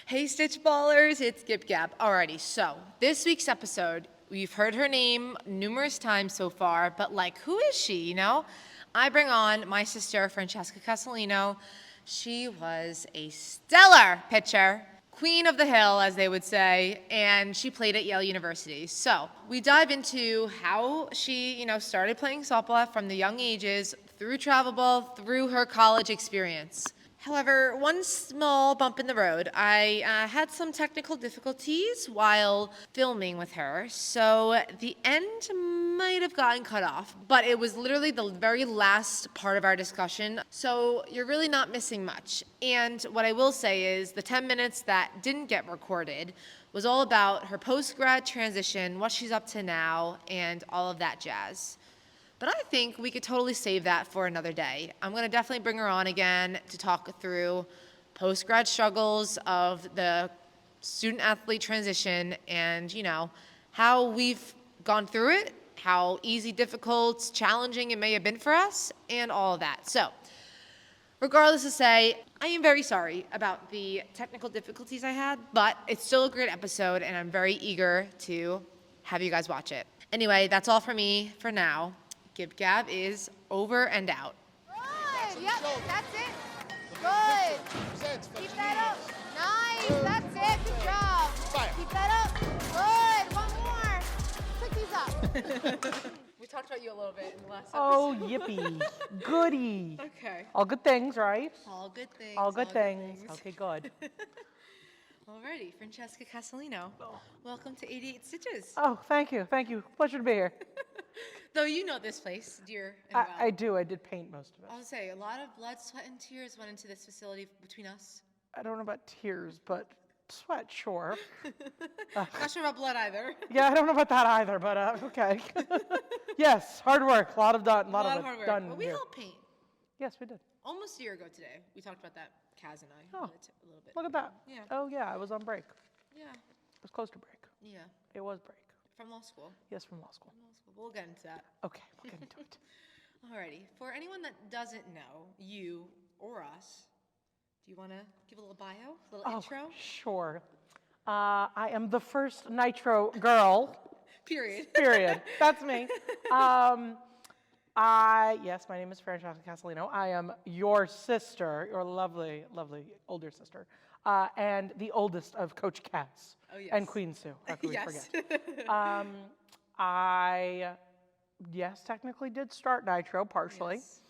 Hey Stitch Ballers, it's GibGab. Alrighty, so this week's episode, we've heard her name numerous times so far, but like, who is she, you know? I bring on my sister, Francesca Casalino. She was a stellar pitcher, queen of the hill, as they would say, and she played at Yale University. So we dive into how she, started playing softball from the young ages, through travel ball, through her college experience. However, one small bump in the road. I had some technical difficulties while filming with her, so the end might have gotten cut off, but it was literally the very last part of our discussion, so you're really not missing much. And what I will say is the 10 minutes that didn't get recorded was all about her post-grad transition, what she's up to now, and all of that jazz. But I think we could totally save that for another day. I'm going to definitely bring her on again to talk through post-grad struggles of the student-athlete transition and, how we've gone through it, how easy, difficult, challenging it may have been for us, and all of that. So, regardless to say, I am very sorry about the technical difficulties I had, but it's still a great episode, and I'm very eager to have you guys watch it. Anyway, that's all for me for now. GibGab is over and out. Good. Yep, that's it. Good. Keep that up. Nice. That's it. Good job. Keep that up. Good. One more. Pick these up. We talked about you a little bit in the last episode. Oh, yippee. Goody. Okay. All good things, right? All good things. All good things. Okay, good. Alrighty, Francesca Casalino. Welcome to 88 Stitches. Oh, thank you. Thank you. Pleasure to be here. Though you know this place, dear and well. I do. I did paint most of it. I'll say a lot of blood, sweat, and tears went into this facility between us. I don't know about tears, but sweat, sure. Not sure about blood either. Yeah, I don't know about that either, but okay. Yes, hard work. A lot of A lot of it hard work. done But we here. helped paint. Yes, we did. Almost a year ago today. We talked about that, Kaz and I, Oh, a little bit. Look at that. Yeah. Oh, yeah, I was on break. Yeah. It was close to break. Yeah. It was break. From law school. Yes, from law school. We'll get into that. Okay, we'll get into it. Alrighty. For anyone that doesn't know, you or us, do you want to give a little bio, a little intro? Sure. I am the first Nitro girl. Period. Period. That's me. Yes, my name is Francesca Casalino. I am your sister, your lovely, lovely older sister, and the oldest of Coach Kaz and Queen Sue. How could we forget? I, technically did start Nitro partially. Yes.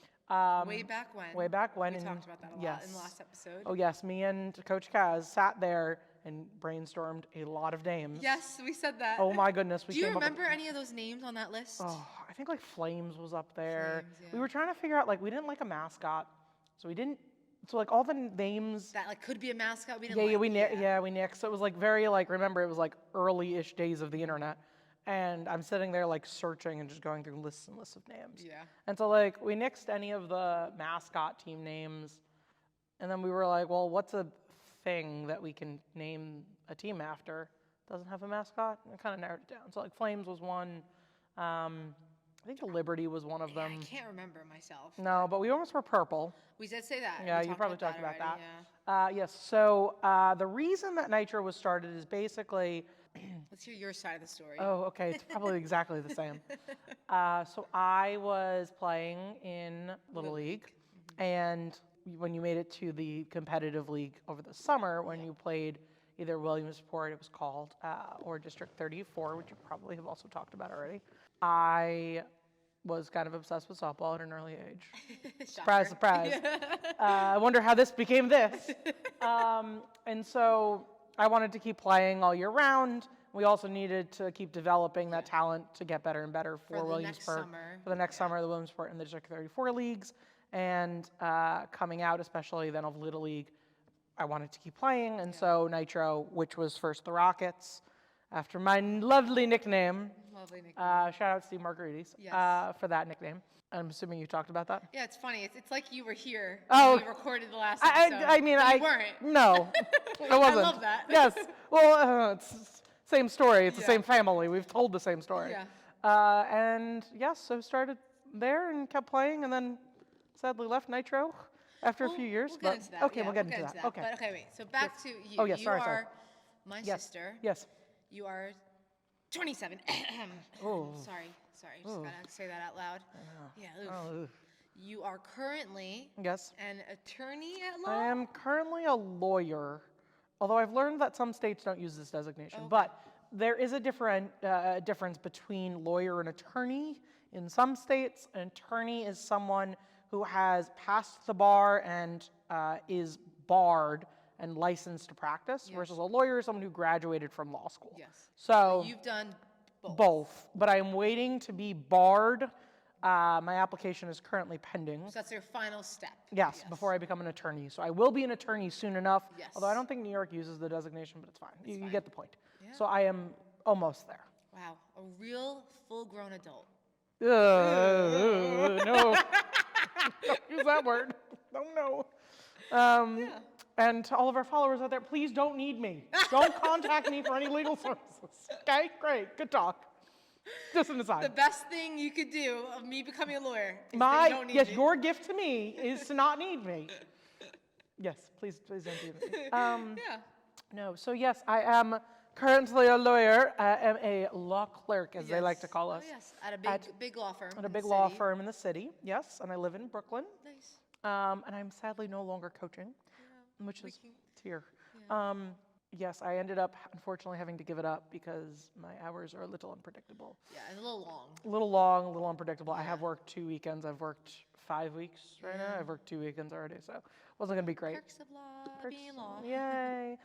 Way back when. Way back when. We talked about that a lot in the last episode. Oh, yes. Me and Coach Kaz sat there and brainstormed a lot of names. Yes, we said that. Oh, my goodness. Do you remember any of those names on that list? Oh, I think like Flames was up there. Flames, yeah. We were trying to figure out, we didn't like a mascot. So all the names. That could be a mascot. We didn't we nixed. So it was very remember it was early-ish days of the internet. And I'm sitting there searching and just going through lists and lists of names. Yeah. And so we nixed any of the mascot team names. And then we were like, well, what's a thing that we can name a team after? Doesn't have a mascot? And kind of narrowed it down. So Flames was one. I think the Liberty was one of them. I can't remember myself. No, but we almost were purple. We did say that. Yeah, you probably talked about that. Yeah. Yes. So the reason that Nitro was started is basically. Let's hear your side of the story. Oh, okay. It's probably exactly the same. So I was playing in Little League, and when you made it to the competitive league over the summer, when you played either Williamsport, it was called, or District 34, which you probably have also talked about already, I was kind of obsessed with softball at an early age. Surprise, surprise. I wonder how this became this. And so I wanted to keep playing all year round. We also needed to keep developing that talent to get better and better for Williamsport. For the next summer, the Williamsport and the District 34 leagues. And coming out, especially then of Little League, I wanted to keep playing. And so Nitro, which was first the Rockets, after my lovely nickname. Lovely nickname. Shout out Steve Margaritis for that nickname. I'm assuming you talked about that? Yeah, it's funny. It's like you were here when we recorded the last episode. You weren't. No, I wasn't. I love that. Yes. Well, it's same story. It's the same family. We've told the same story. Yeah. And yes, so started there and kept playing, and then sadly left Nitro after a few years. We'll but get into that. okay, yeah, we'll get into that. Okay. But okay, wait. So back to you. Oh, yes, You sorry. are my Yes. sister. Yes. You are 27. Oh. Sorry. Just gotta say that out loud. Yeah. Oof. Oh, oof. You are currently Yes. an attorney at law. I am currently a lawyer, although I've learned that some states don't use this designation. Okay. But there is a difference between lawyer and attorney. In some states, an attorney is someone who has passed the bar and is barred and licensed to practice, versus a lawyer is someone who graduated from law school. Yes. So You've done both. both, but I'm waiting to be barred. My application is currently pending. So that's your final step. Yes, before I become an attorney. So I will be an attorney soon enough. Yes. Although I don't think New York uses the designation, but it's fine. You get the point. Yeah. So I am almost there. Wow, a real full-grown adult. No. Don't use that word. No. And to all of our followers out there, please don't need me. Don't contact me for any legal services. Okay? Great. Good talk. Just an aside. The best thing you could do of me becoming a lawyer is that you don't need me. Your gift to me is to not need me. Yes, please don't do that. Yeah. No, so yes, I am currently a lawyer. I am a law clerk, as they like to call us. Oh, yes, at a big law firm. At a in big the law city. firm in the city, yes, and I live in Brooklyn. Nice. And I'm sadly no longer coaching, which is tear. Yes, I ended up, unfortunately, having to give it up because my hours are a little unpredictable. Yeah, and a little long. A little long, a little unpredictable. I have worked 2 weekends. I've worked 5 weeks right now. I've worked 2 weekends already, so it wasn't going to be great. Perks of law, being in law. Yay.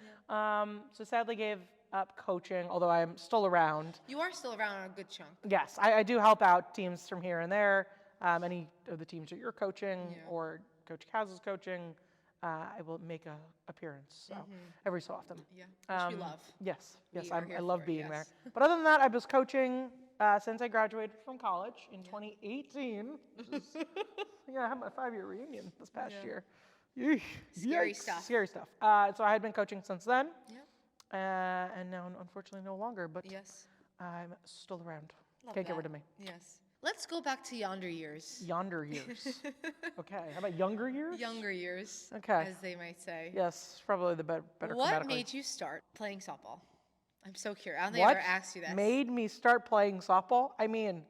So sadly gave up coaching, although I'm still around. You are still around a good chunk. Yes, I do help out teams from here and there. Any of the teams that you're coaching or Coach Kaz is coaching, I will make a appearance every so often. Yeah, which we love. Yes, We are here I love for it, being yes. there. But other than that, I was coaching since I graduated from college in 2018. Which is, I had my 5-year reunion this past year. Yeesh. Scary Yikes. stuff. Scary stuff. So I had been coaching since then, and now unfortunately no longer. But Yes. I'm still around. Love Can't get that. rid of me. Yes. Let's go back to yonder years. Yonder years. Okay. How about younger years? Younger years, Okay. as they might say. Yes, probably the better What grammatically. made you start playing softball? I'm so curious. I don't think What I ever asked you this. made me start playing softball? I mean,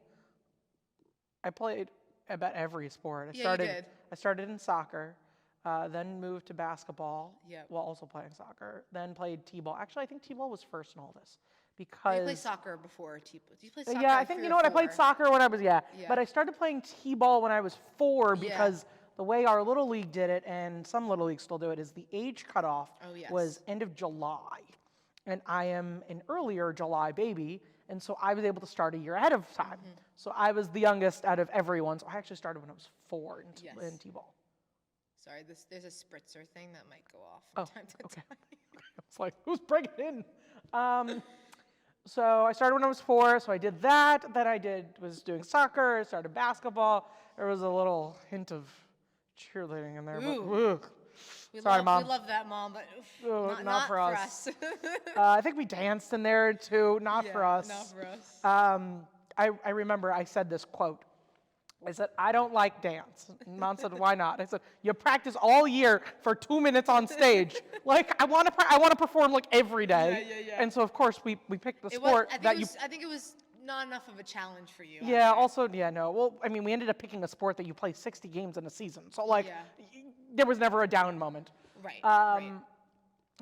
I played about every sport. You did. I started in soccer, then moved to basketball Yep. while also playing soccer, then played t-ball. Actually, I think t-ball was first in all this You because played soccer before T-ball. Did you play soccer? yeah, I like think 3 you or know what I played 4? soccer when I was Yeah. but I started playing t-ball when I was 4 Yeah. because the way our little league did it, and some little leagues still do it, is the age cutoff Oh, yes. was end of July, and I am an earlier July baby, and so I was able to start a year ahead of time. Mm-hmm. So I was the youngest out of everyone. So I actually started when I was 4 in Yes. t-ball. Sorry, there's a spritzer thing that might go off Oh, from time to okay. time. It's like, who's breaking in? So I started when I was 4, so I did that. Then was doing soccer, I started basketball. There was a little hint of cheerleading in there, but ugh. Sorry, Mom. We love that, Mom, but Oh, not for us. I think we danced in there too, not for us. Not for us. I remember I said this quote. I said, I don't like dance. And Mom said, why not? I said, you practice all year for 2 minutes on stage. Like, I want to perform like every day. Yeah. And so, of course, we picked the It sport was, that you. I think it was not enough of a challenge for you. Yeah, actually. also, no. Well, I mean, we ended up picking a sport that you play 60 games in a season. So, like, Yeah. there was never a down moment. Right.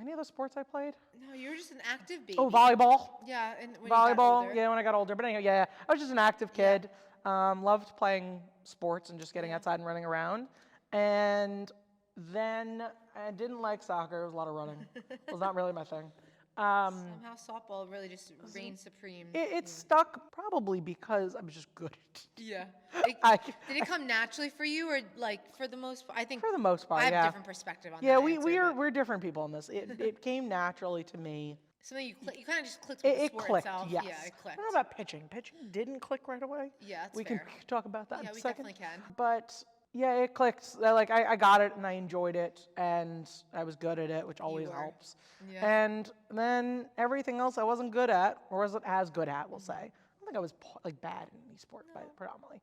Any other sports I played? No, you're just an active baby. Oh, volleyball. Yeah, and when you got Volleyball, older. yeah, when I got older. But anyhow, yeah, I was just an active kid. Loved playing sports and just getting outside and running around. And then I didn't like soccer. It was a lot of running. It was not really my thing. Somehow softball really just reigned supreme. It stuck probably because I was just good at it. Yeah. Did it come naturally for you, or like for the most part? I think For the most part, I have yeah. a different perspective on Yeah, that. we're different people in this. It came naturally to me. Something you kind of just clicked with the It sport clicked, itself. yes. Yeah, it I clicked. don't know about pitching. Pitching didn't click right away. Yeah, that's We fair. can talk about that Yeah, in a we second. definitely can. But yeah, it clicked. Like I got it and I enjoyed it and I was good at it, which always were. helps. Yeah. And then everything else I wasn't good at, or wasn't as good at, we'll say. I don't think I was like bad in any sport predominantly.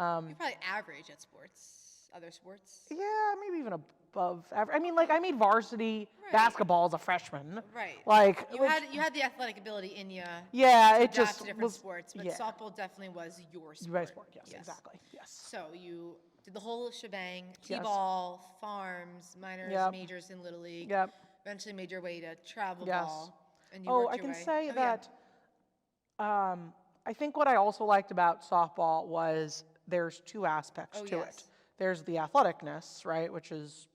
You're probably average at sports. other sports? Yeah, maybe even above average. I mean, like, I made varsity Right. basketball as a freshman. Right. Like, You which- had the athletic ability in you. yeah, to it adapt just to different was sports, but yeah. softball definitely was your sport. My sport, yes, exactly, yes. So you did the whole shebang: Yes. t-ball, farms, minors, Yep. majors in little league. Yep. Eventually made your way to travel Yes. ball, and you Oh, worked I your can way. say Oh, yeah. that I think what I also liked about softball was there's two aspects Oh, to yes. it. There's the athleticness, right, which is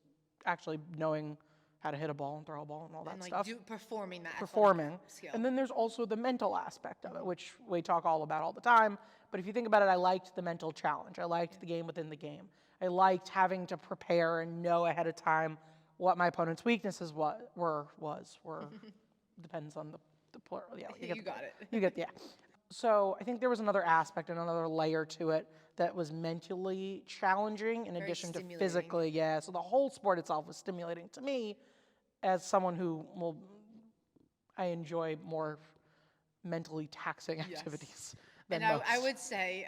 actually knowing how to hit a ball and throw a ball and all that And like stuff. performing that Performing. athletic skill. And then there's also the mental aspect of it, which we talk all about all the time. But if you think about it, I liked the mental challenge. I liked the game within the game. I liked having to prepare and know ahead of time what my opponent's weaknesses were. Depends on the plural. Yeah, You got it. You get, yeah. So I think there was another aspect and another layer to it that was mentally challenging in addition to stimulating. physically. Yeah, so the whole sport itself was stimulating to me as someone who I enjoy more mentally taxing activities than And most. I would say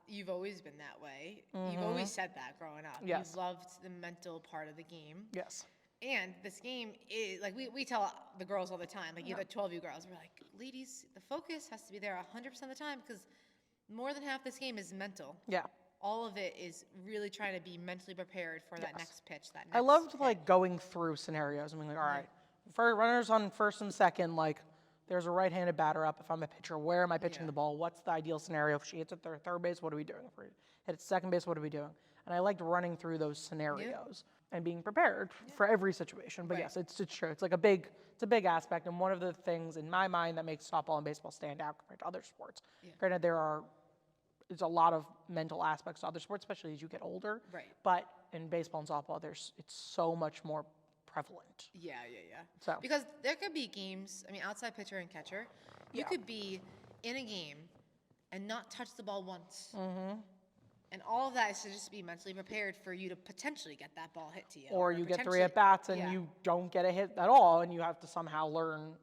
you've always been that way. You've always said that growing up. Yes. You loved the mental part of the game. Yes. And this game is, like, we tell the girls all the time, like, you have 12 you girls, we're like, ladies, the focus has to be there 100% of the time because more than half this game is mental. Yeah. All of it is really trying to be mentally prepared for that next pitch, that next I loved hit. like going through scenarios and being like, all right, for runners on first and second, like there's a right-handed batter up. If I'm a pitcher, where am I pitching the ball? What's the ideal scenario? If she hits at third base, what are we doing? If we hit at second base, what are we doing? And I liked running through those scenarios and being prepared for every situation. But yes, it's true. It's like a big aspect. And one of the things in my mind that makes softball and baseball stand out compared to other sports. Granted, there's a lot of mental aspects to other sports, especially as you get older. Right. But in baseball and softball, it's so much more prevalent. Yeah. So- Because there could be games, I mean, outside pitcher and catcher, you could be in a game and not touch the ball once. Mm-hmm. And all of that is to just be mentally prepared for you to potentially get that ball hit to you. Or you get 3 potentially- at-bats and you don't get a hit at all, and you have to somehow learn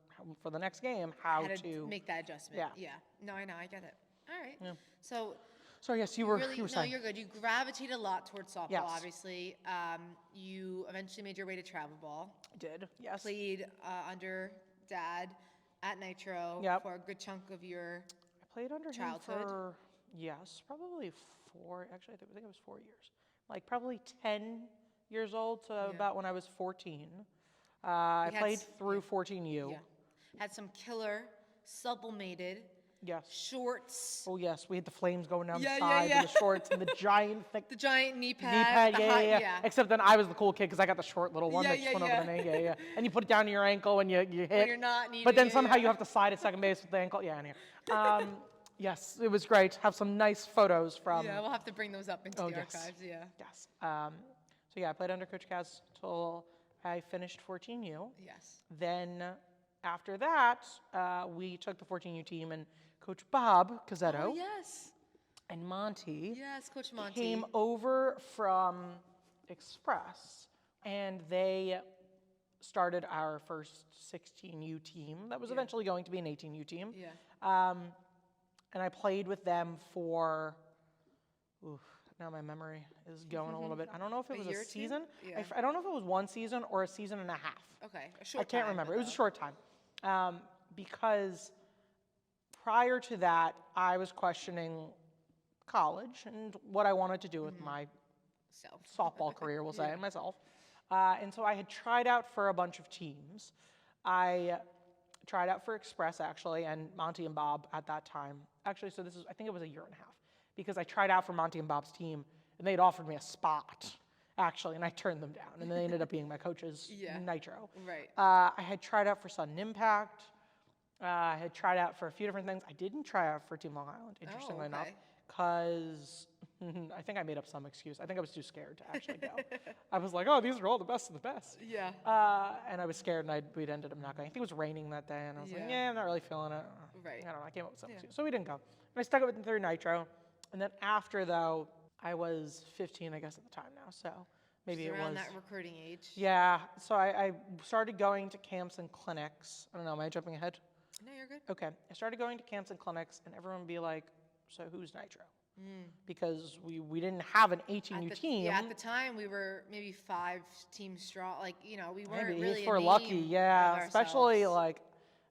for the next game how how to make that adjustment. Yeah. No, I know, I get it. All right. So So yes, you were really, you were no, saying. you're good. You gravitated a lot towards softball, Yes. obviously. You eventually made your way to travel ball. I did, yes. Played under Dad at Nitro Yep. for a good chunk of your. I played under childhood? him for, yes, probably 4, actually I think it was 4 years. Like probably 10 years old to about when I was 14. I had played s- through 14U. Yeah. Had some killer sublimated Yes. shorts, Oh yes, we had the flames going down Yeah, the yeah, sides yeah. and the shorts and the giant thick the giant knee knee pad, pad. the Yeah, high, yeah. Except then I was the cool kid because I got the short little one Yeah, that just yeah, went yeah. over the knee. Yeah, yeah. And you put it down to your ankle and you hit. you're not needing But then it, somehow yeah. you have to slide at second base with the ankle. Yeah, anyhow. Yes, it was great. Have some nice photos from. Yeah, we'll have to bring those up into the yes. archives. Yeah. Yes. So yeah, I played under Coach Kaz till I finished 14U. Yes. Then after that, we took the 14U team and Coach Bob Cazzetto Oh, yes. and Monty Yes, Coach Monty. came over from Express and they started our first 16U team that was eventually going to be an 18U team. Yeah. And I played with them for, now my memory is going a little bit. I don't know if it was year a or two? season. Yeah. I don't know if it was 1 season or a season and a half. Okay. A short I can't time, remember. but It was a short time. Because prior to that, I was questioning college and what I wanted to do with my Self. softball career, we'll say, myself. And so I had tried out for a bunch of teams. I tried out for Express, actually, and Monty and Bob at that time. Actually, so I think it was a year and a half, because I tried out for Monty and Bob's team, and they'd offered me a spot, actually, and I turned them down. And they ended up being my coaches, Nitro. Right. I had tried out for Sudden Impact. I had tried out for a few different things. I didn't try out for Team Long Island, interestingly enough, okay. because I think I made up some excuse. I think I was too scared to actually go. I was like, oh, these are all the best of the best. Yeah. And I was scared, and we'd ended up not going. I think it was raining that day, and I was like, Yeah. I'm not really feeling it. Right. I don't know. I came up with some excuse. So we didn't go. And I stuck it with the third Nitro. And then after, though, I was 15, I guess, at the time now. So maybe it around was. that recruiting age. Yeah. So I started going to camps and clinics. I don't know. Am I jumping ahead? No, you're good. Okay. I started going to camps and clinics, and everyone would be like, so who's Nitro? because we didn't have an 18U team. Yeah, at the time we were maybe 5 teams strong. Like, we weren't Maybe really if a we're name lucky, yeah. of Especially ourselves.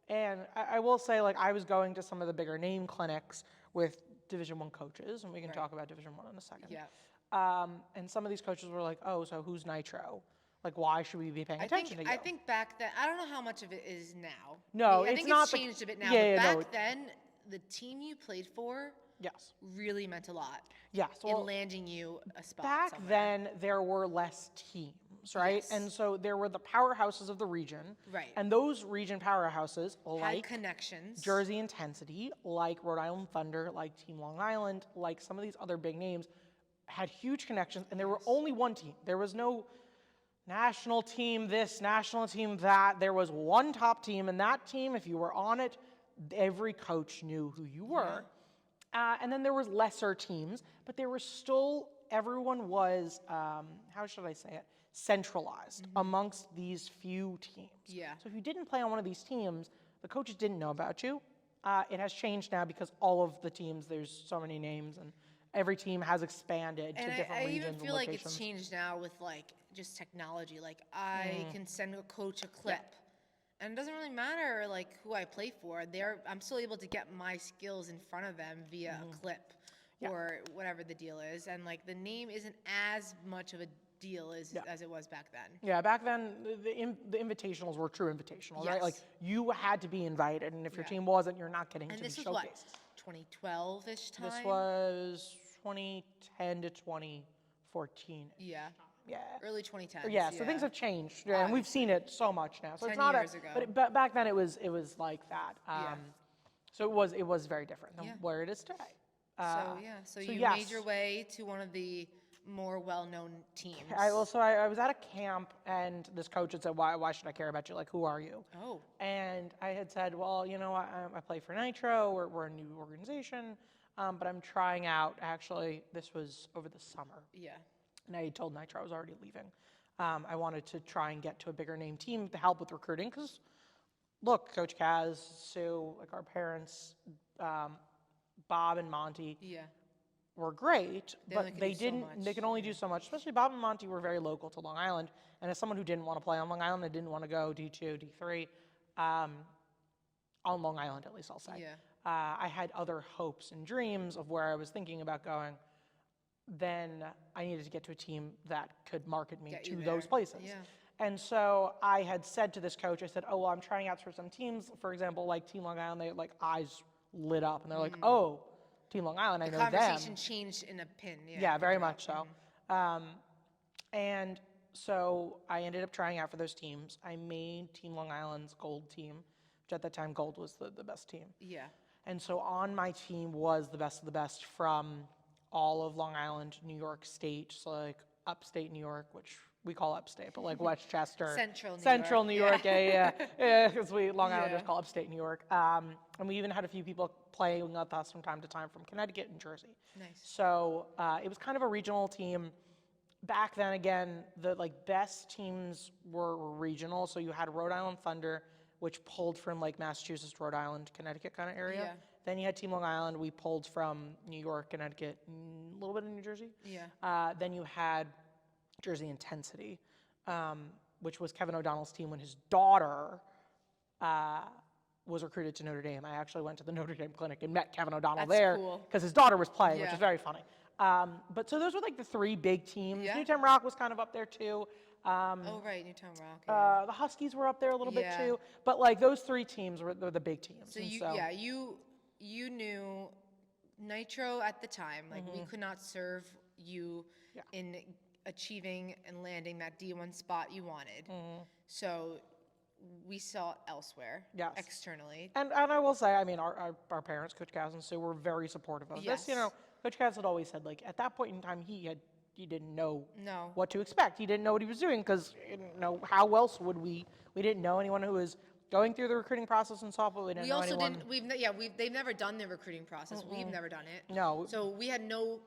and I will say I was going to some of the bigger name clinics with Division I coaches, and we can talk about Division I in a second. Yeah. And some of these coaches were like, "Oh, so who's Nitro? Like, why should we be paying attention to you?" I think back then, I don't know how much of it is now. No, I it's think not it's the- changed a bit now. yeah, but yeah, no, back then, the team you played for yes, really meant a lot yes. in Well, landing you a spot back somewhere. then there were less teams, right? Yes. And so there were the powerhouses of the region, Right. And those region powerhouses, Had like connections. Jersey Intensity, like Rhode Island Thunder, like Team Long Island, like some of these other big names, had huge connections, and there were only one team. There was no national team this, national team that. There was one top team, and that team, if you were on it, every coach knew who you were. And then there was lesser teams, but there were still, everyone was, how should I say it, centralized amongst these few teams. Yeah. So if you didn't play on one of these teams, the coaches didn't know about you. It has changed now because all of the teams, there's so many names, and every team has expanded to different I regions even feel and like locations. it's changed now with just technology. Like I can send a coach a clip, and it doesn't really matter who I play for. I'm still able to get my skills in front of them via a clip or whatever the deal is, and the name isn't as much of a deal as it was back then. Yeah, back then the invitationals were true invitationals, right? Like Yes. you had to be invited, and if your team wasn't, you're not getting And to this the was what, showcases. 2012-ish time. This was 2010 to 2014. Yeah. Yeah. Early 2010s. Yeah, so things have changed, and we've seen it so much now. So 10 it's not years ago. but back then it was like that. Yeah. So it was very different than where it is today. So you yes. made your way to one of the more well-known teams. I was at a camp, and this coach had said, "Why should I care about you? Like, who are you?" Oh. And I had said, "Well, I play for Nitro. We're a new organization, but I'm trying out. Actually, this was over the summer, Yeah. and I had told Nitro I was already leaving. I wanted to try and get to a bigger name team to help with recruiting, because, look, Coach Kaz, Sue, our parents, Bob and Monty." Yeah. Were great, They only but could they do so didn't. much, They can only do so much. Especially Bob and Monty were very local to Long Island, and as someone who didn't want to play on Long Island, I didn't want to go D2, D3, on Long Island at least. I'll say. Yeah. I had other hopes and dreams of where I was thinking about going. Then I needed to get to a team that could market me Get to you those there. places. Yeah. And so I had said to this coach, I said, "Oh, well, I'm trying out for some teams. For example, like Team Long Island, they eyes lit up, and they're like, oh, Team Long Island, I know them." Conversation changed in a pin. Yeah. Yeah, very much so. And so I ended up trying out for those teams. I made Team Long Island's gold team, which at that time gold was the best team. Yeah. And so on my team was the best of the best from all of Long Island, New York State, so upstate New York, which we call upstate, but Westchester. Central New York. Yeah, because Long Islanders Yeah. call upstate New York. And we even had a few people playing with us from time to time from Connecticut and Jersey. Nice. So it was kind of a regional team. Back then, again, the best teams were regional. So you had Rhode Island Thunder, which pulled from Massachusetts, Rhode Island, Connecticut kind of area. Yeah. Then you had Team Long Island. We pulled from New York, Connecticut, a little bit of New Jersey. Yeah. Then you had Jersey Intensity, which was Kevin O'Donnell's team when his daughter was recruited to Notre Dame. I actually went to the Notre Dame clinic and met Kevin O'Donnell That's there cool. because his daughter was playing, which Yeah. is very funny. But so those were the three big teams. Yeah. Newtown Rock was kind of up there too. Oh, right. Newtown Rock. Yeah. The Huskies were up there a little bit Yeah. too. But those three teams were the big teams. So And you knew Nitro at the time. We could not serve you in achieving and landing that D1 spot you wanted. So we saw elsewhere. Yes. Externally. And I will say, I mean, our parents, Coach Kaz and Sue, were very supportive of this. Yes. Coach Kaz had always said, at that point in time, he didn't know No. what to expect. He didn't know what he was doing because, how else would we didn't know anyone who was going through the recruiting process in softball. We didn't We know also anyone. didn't. They've never done the recruiting process. We've never done it. No. So we had no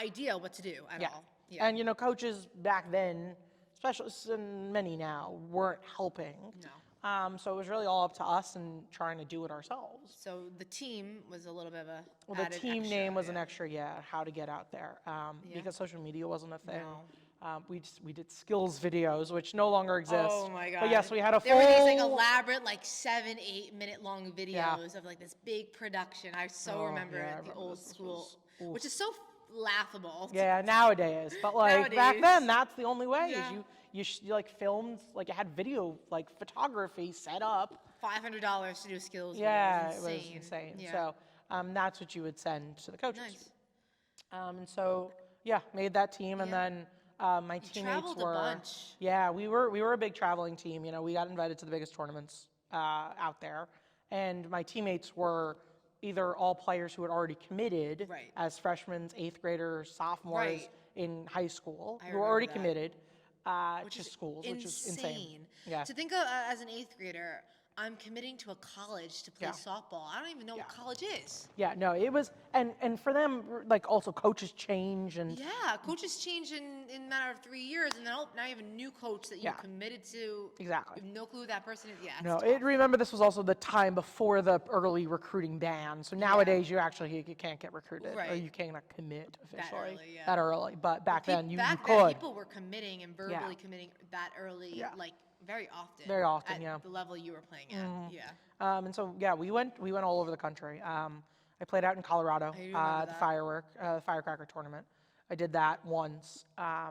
idea what to do at all. Yeah. And coaches back then, especially and many now, weren't helping. No. So it was really all up to us and trying to do it ourselves. So the team was a little bit of a Well, the added team extra, name was yeah. an extra, how to get out there. Because social media wasn't a thing. No. We did skills videos, which no longer exist. Oh my god! But yes, we had a There full. were these like elaborate, like 7-8 minute long videos of like this big production. I so remember yeah, I the remember old this. This school, was- which is so laughable. Yeah, nowadays. But like back Nowadays. then, that's the only way. Yeah. Is you like filmed, like it had video, like photography set up. $500 to do a skills video. Yeah, It was insane. Yeah. So that's what you would send to the coaches. Nice. And so yeah, made that team, and Yeah. then my teammates traveled a were. bunch. Yeah, we were a big traveling team. You know, we got invited to the biggest tournaments out there, and my teammates were either all players who had already committed Right. as freshmen, eighth graders, sophomores Right. in high school, I who were remember already that. committed Which to is schools, which is insane. Yeah. To think of as an 8th grader, I'm committing to a college to play Yeah. softball. I don't even know what college is. Yeah, no, it was, and for them, like also coaches change and Yeah, coaches change in a matter of 3 years, and then now you have a new coach that you Yeah. committed to. Exactly. You have no clue who that person is. Yeah, it's No, tough. remember this was also the time before the early recruiting ban. So nowadays you can't get recruited or Right. you cannot commit officially early, yeah. that early. But back then you Back could. then, people were committing and verbally committing that early, Yeah. like very often. Very often, at yeah. the level you were playing at. Yeah. And so yeah, we went all over the country. I played out in Colorado, I remember the that. firecracker tournament. I did that once. I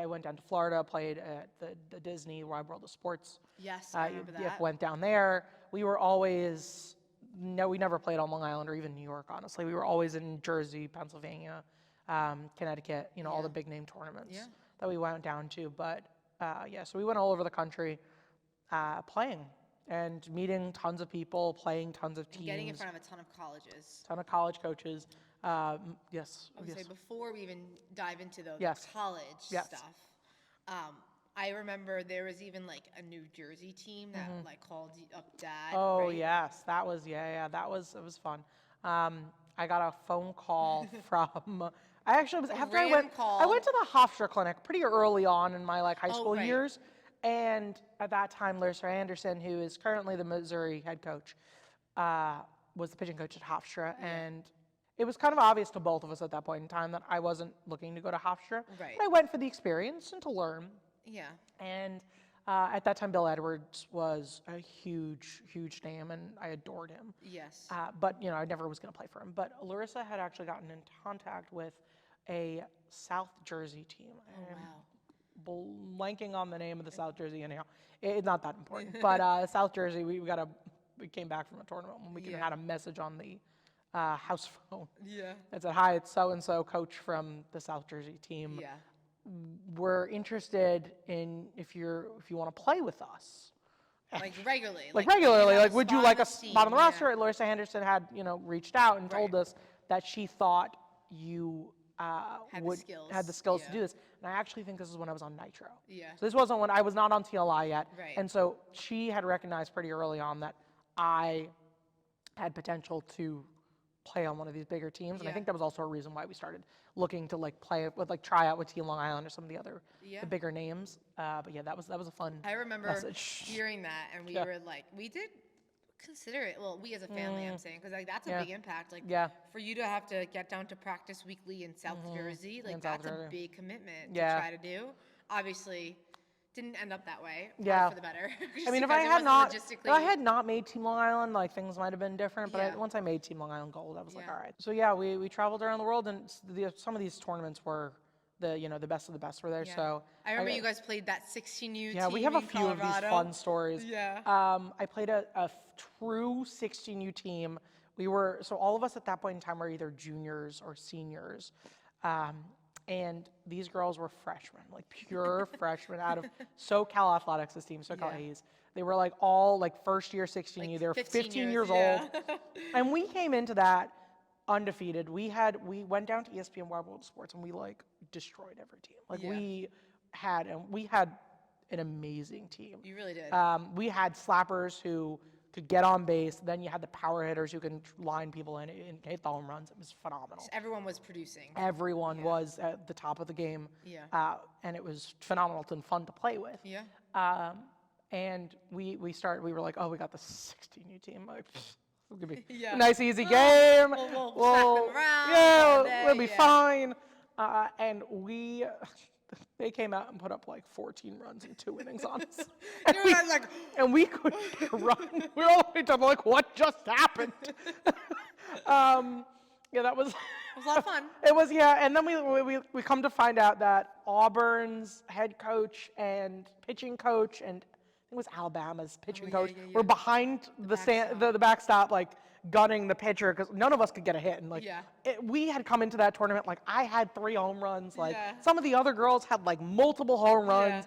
went down to Florida, played at the Disney Wide World of Sports. Yes, I remember that. Went down there. We never played on Long Island or even New York, honestly. We were always in Jersey, Pennsylvania, Connecticut, all the big name tournaments that we went down to. But so we went all over the country playing and meeting tons of people, playing tons of teams. Getting in front of a ton of colleges. Ton of college coaches. Yes. I would say before we even dive into the Yes. college Yes. stuff, I remember there was even like a New Jersey team that like called up dad. Oh right? yes, that was it was fun. I got a phone call from. I actually was after I random went. call. I went to the Hofstra Clinic pretty early on in my high school right. years, and at that time, Larissa Anderson, who is currently the Missouri head coach, was the pitching coach at Hofstra, and it was kind of obvious to both of us at that point in time that I wasn't looking to go to Hofstra. Right. But I went for the experience and to learn. Yeah. And at that time, Bill Edwards was a huge, huge name, and I adored him. Yes. But I never was going to play for him. But Larissa had actually gotten in contact with a South Jersey team. Wow. Blanking on the name of the South Jersey anyhow. It's not that important. But South Jersey, we came back from a tournament when we had a message on the house phone. Yeah. That said, "Hi, it's so and so, coach from the South Jersey team. Yeah. We're interested in if you want to play with us." Like regularly. Regularly, you know, would you spot like on a the team, spot on the yeah. roster? Larissa Henderson had, reached out and told Right. us that she thought you Had the skills, had the skills to yeah. do this. And I actually think this is when I was on Nitro. Yeah. So this wasn't when I was not on TLI yet. Right. And so she had recognized pretty early on that I had potential to play on one of these bigger teams. And I Yeah. think that was also a reason why we started looking to play with try out with Team Long Island or some of the other the bigger names. But yeah, that was a fun I remember message. hearing that, and we Yeah. were like, we did consider it. Well, we as a family, I'm saying, because that's a Yeah. big impact. Like, Yeah. for you to have to get down to practice weekly in South Jersey, like In South that's a Jersey. big commitment Yeah. to try to do. Obviously, didn't end up that way. Yeah. For the better. I mean, if I had not made Team Long Island, things might have been different. But Yeah. once I made Team Long Island Gold, I was like, Yeah. all right. So yeah, we traveled around the world, and some of these tournaments were the best of the best were there. Yeah. So I remember you guys played that 16U yeah, team we have a in few of these Colorado. fun stories. Yeah. I played a true 16U team. So all of us at that point in time were either juniors or seniors. And these girls were freshmen, pure freshmen out of SoCal Athletics, this team, SoCal Yeah. A's. They were all first year 16U. They were 15 years old. And we came into that undefeated. We went down to ESPN Wide World of Sports and we destroyed every team. Yeah. we had an amazing team. You really did. We had slappers who could get on base. Then you had the power hitters who can line people in and hit the home runs. It was phenomenal. Everyone was producing. Everyone was at the top of the game. Yeah. And it was phenomenal and fun to play with. Yeah. And we were like, oh, we got the 16U team. Like, it's gonna be Yeah. a nice, easy game. We'll stack them around Yeah, all day, we'll be yeah. fine. And they came out and put up like 14 runs and 2 innings on us. And You guys like, and we couldn't get a run. We were all the way up, like, what just happened? Yeah, that was. it was a lot of fun. It was, yeah, and then we come to find out that Auburn's head coach and pitching coach, and I think it was Alabama's pitching coach, were behind the backstop, like gunning the pitcher because none of us could get a hit. And like, we had come into that tournament like I had 3 home runs, like some of the other girls had like multiple home runs.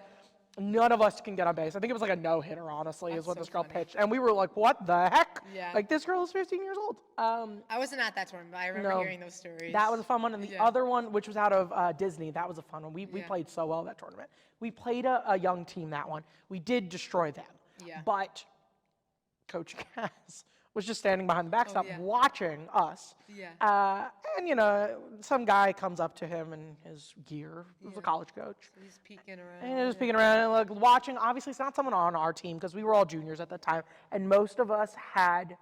None of us can get on base. I think it was like a no-hitter, honestly, is what this girl pitched. And we were like, what the heck? Yeah. Like, this girl is 15 years old. I wasn't at that tournament, but I remember hearing those stories. That was a fun one. And the other one, which was out of Disney, that was a fun one. We played so well that tournament. We played a young team that one. We did destroy them. Yeah. But Coach Cass was just standing behind the backstop watching us. Yeah. And, you know, some guy comes up to him in his gear. He was a college coach. So he's peeking around. And he was peeking around and like watching. Obviously, it's not someone on our team because we were all juniors at the time. And most of us had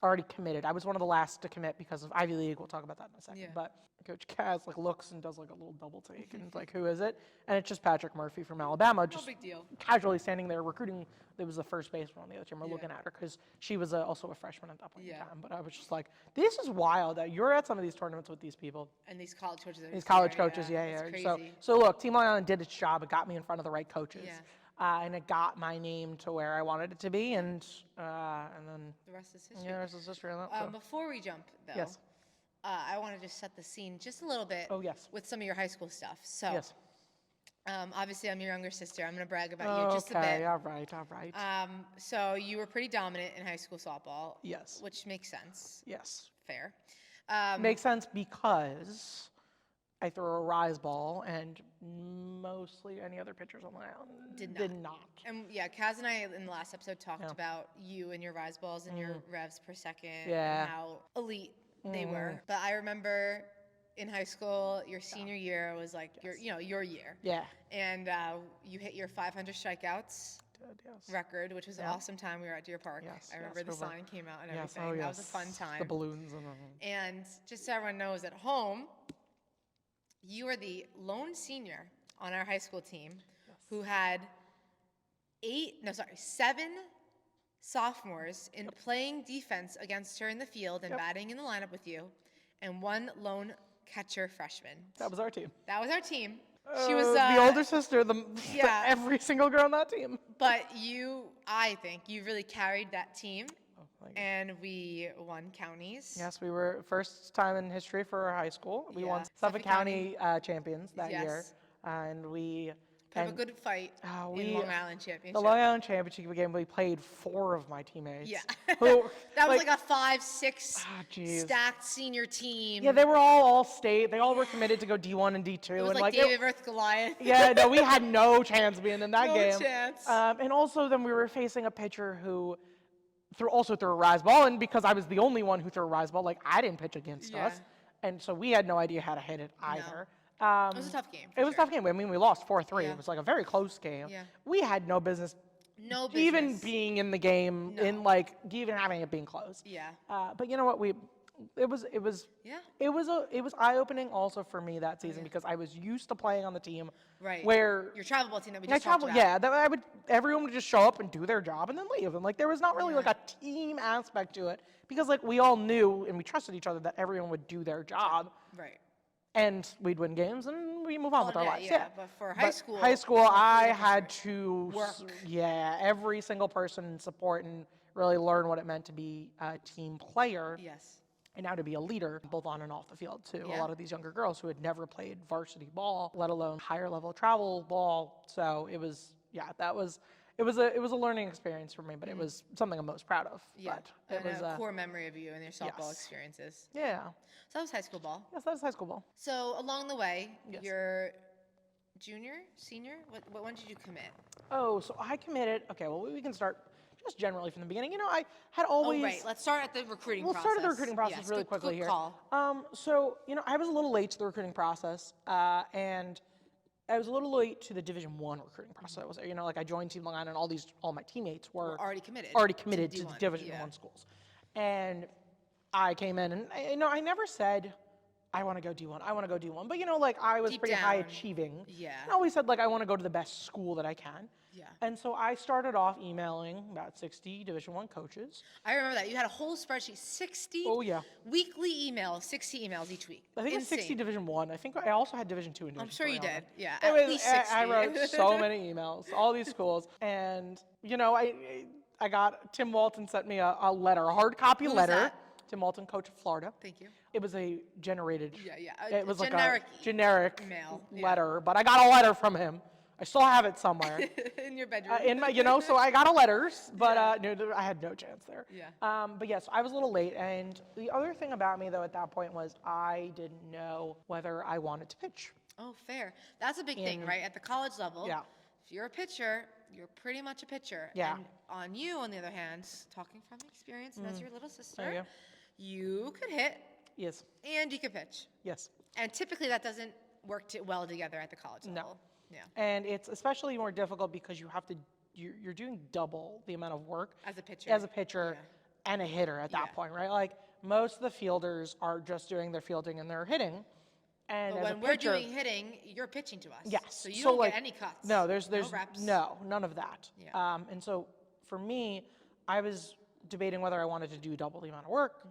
already committed. I was one of the last to commit because of Ivy League. We'll talk about that in a second. Yeah. But Coach Kaz like looks and does like a little double take and it's like, who is it? And it's just Patrick Murphy from Alabama, just big deal. casually standing there recruiting. There was the first baseman on the other team. We're looking at her because she was also a freshman at that point in time. But I was just like, this is wild that you're at some of these tournaments with these people. And these college coaches. These college coaches, It's crazy. So look, Team Long Island did its job. It got me in front of the right coaches. And it got my name to where I wanted it to be, and then The rest is history. yeah, the rest is history on that. So. Before we jump, though, Yes. I want to just set the scene just a little bit Oh, yes. with some of your high school stuff. So, Yes. obviously, I'm your younger sister. I'm going to brag about you just a bit. Okay, all right. So you were pretty dominant in high school softball. Yes. Which makes sense. Yes. Fair. Makes sense because I threw a rise ball, and mostly any other pitchers on the island did not. And yeah, Kaz and I in the last episode talked about you and your rise balls and your revs per second and how elite they were. But I remember in high school, your senior year was like your year. Yeah. And you hit your 500 strikeouts record, which was an awesome time. We were at Deer Park. Yes, I remember the sign came out and everything. Oh, yes. That was a fun time. The balloons. And just so everyone knows at home, you were the lone senior on our high school team who had 7 sophomores in playing defense against her in the field and batting in the lineup with you, and 1 lone catcher freshman. That was our team. That was our team. She was the older sister, every single girl on that team. But I think you really carried that team. And we won counties. Yes, we were first time in history for our high school. We won Suffolk County champions that year, and we put up a good fight in Long Island Championship. The Long Island Championship game, we played 4 of my teammates. Yeah, who, that was like a 5-6 stacked senior team. Yeah, they were all state. They all were committed to go D1 and D2. It was and like David versus Goliath. Yeah, no, we had no chance being in that game. No chance. And also, then we were facing a pitcher who also threw a rise ball, and because I was the only one who threw a rise ball, like I didn't pitch against us, and so we had no idea how to hit it either. It was a tough game. It was a tough game. I mean, we lost 4-3. It was like a very close game. Yeah. We had no business. Even being in the game, even having it being close. Yeah. But you know what? It was eye-opening also for me that season because I was used to playing on the team where your travel ball team that we just talked about. Yeah, everyone would just show up and do their job and then leave, and like there was not really like a team aspect to it because like we all knew and we trusted each other that everyone would do their job. Right. And we'd win games and we move on with our lives. Yeah, but for high school, I had to every single person support and really learn what it meant to be a team player. Yes. And now to be a leader, both on and off the field too. A lot of these younger girls who had never played varsity ball, let alone higher level travel ball. So it was a learning experience for me, but it was something I'm most proud of. Yeah, but it was a core memory of you and your softball experiences. Yeah. So that was high school ball. Yes, that was high school ball. So along the way, your junior, senior, when did you commit? Oh, so I committed. Okay, well we can start just generally from the beginning. You know, I had always. Oh, right. Let's start at the recruiting process. We'll start at the recruiting process really quickly here. Call. So, you know, I was a little late to the recruiting process, and I was a little late to the Division I recruiting process. I was, like I joined Team Long Island, and all my teammates were already committed. To the D1. Division I schools, and I came in, and I never said I want to go D1. I want to go D1, but like I was Deep pretty high down, achieving. yeah. I always said like I want to go to the best school that I can. Yeah. And so I started off emailing about 60 Division I coaches. I remember that. You had a whole spreadsheet, 60 Oh, yeah. weekly emails, 60 emails each week. I think it's 60 Insane. Division I. I think I also had Division II and Division I'm sure III you on did. there. Yeah, Anyway, at least 60. I wrote so many emails, all these schools, and I got Tim Walton sent me a letter, a hard copy Who was letter. that? Tim Walton, coach of Florida. Thank you. It was a generated. Yeah. It was generic like a generic mail, yeah. letter, but I got a letter from him. I still have it somewhere. In your bedroom. In my, so I got a letters, but no, I had no chance there. Yeah. But yes, I was a little late, and the other thing about me though at that point was I didn't know whether I wanted to pitch. Oh, fair. That's a big thing, right? At the college level, Yeah. if you're a pitcher, you're pretty much a pitcher. Yeah. And on you, on the other hand, talking from experience, and as your little sister, There you go. you could hit Yes. and you could pitch. Yes. And typically that doesn't work well together at the college level. Yeah. And it's especially more difficult because you're doing double the amount of work As a pitcher. and a hitter at that Yeah. point, right? Like most of the fielders are just doing their fielding and their hitting. And But as when a we're pitcher, doing hitting, you're pitching to us. yes. So you don't like, get any cuts. No, there's no reps. no, none of that. Yeah. And so for me, I was debating whether I wanted to do double the amount of work,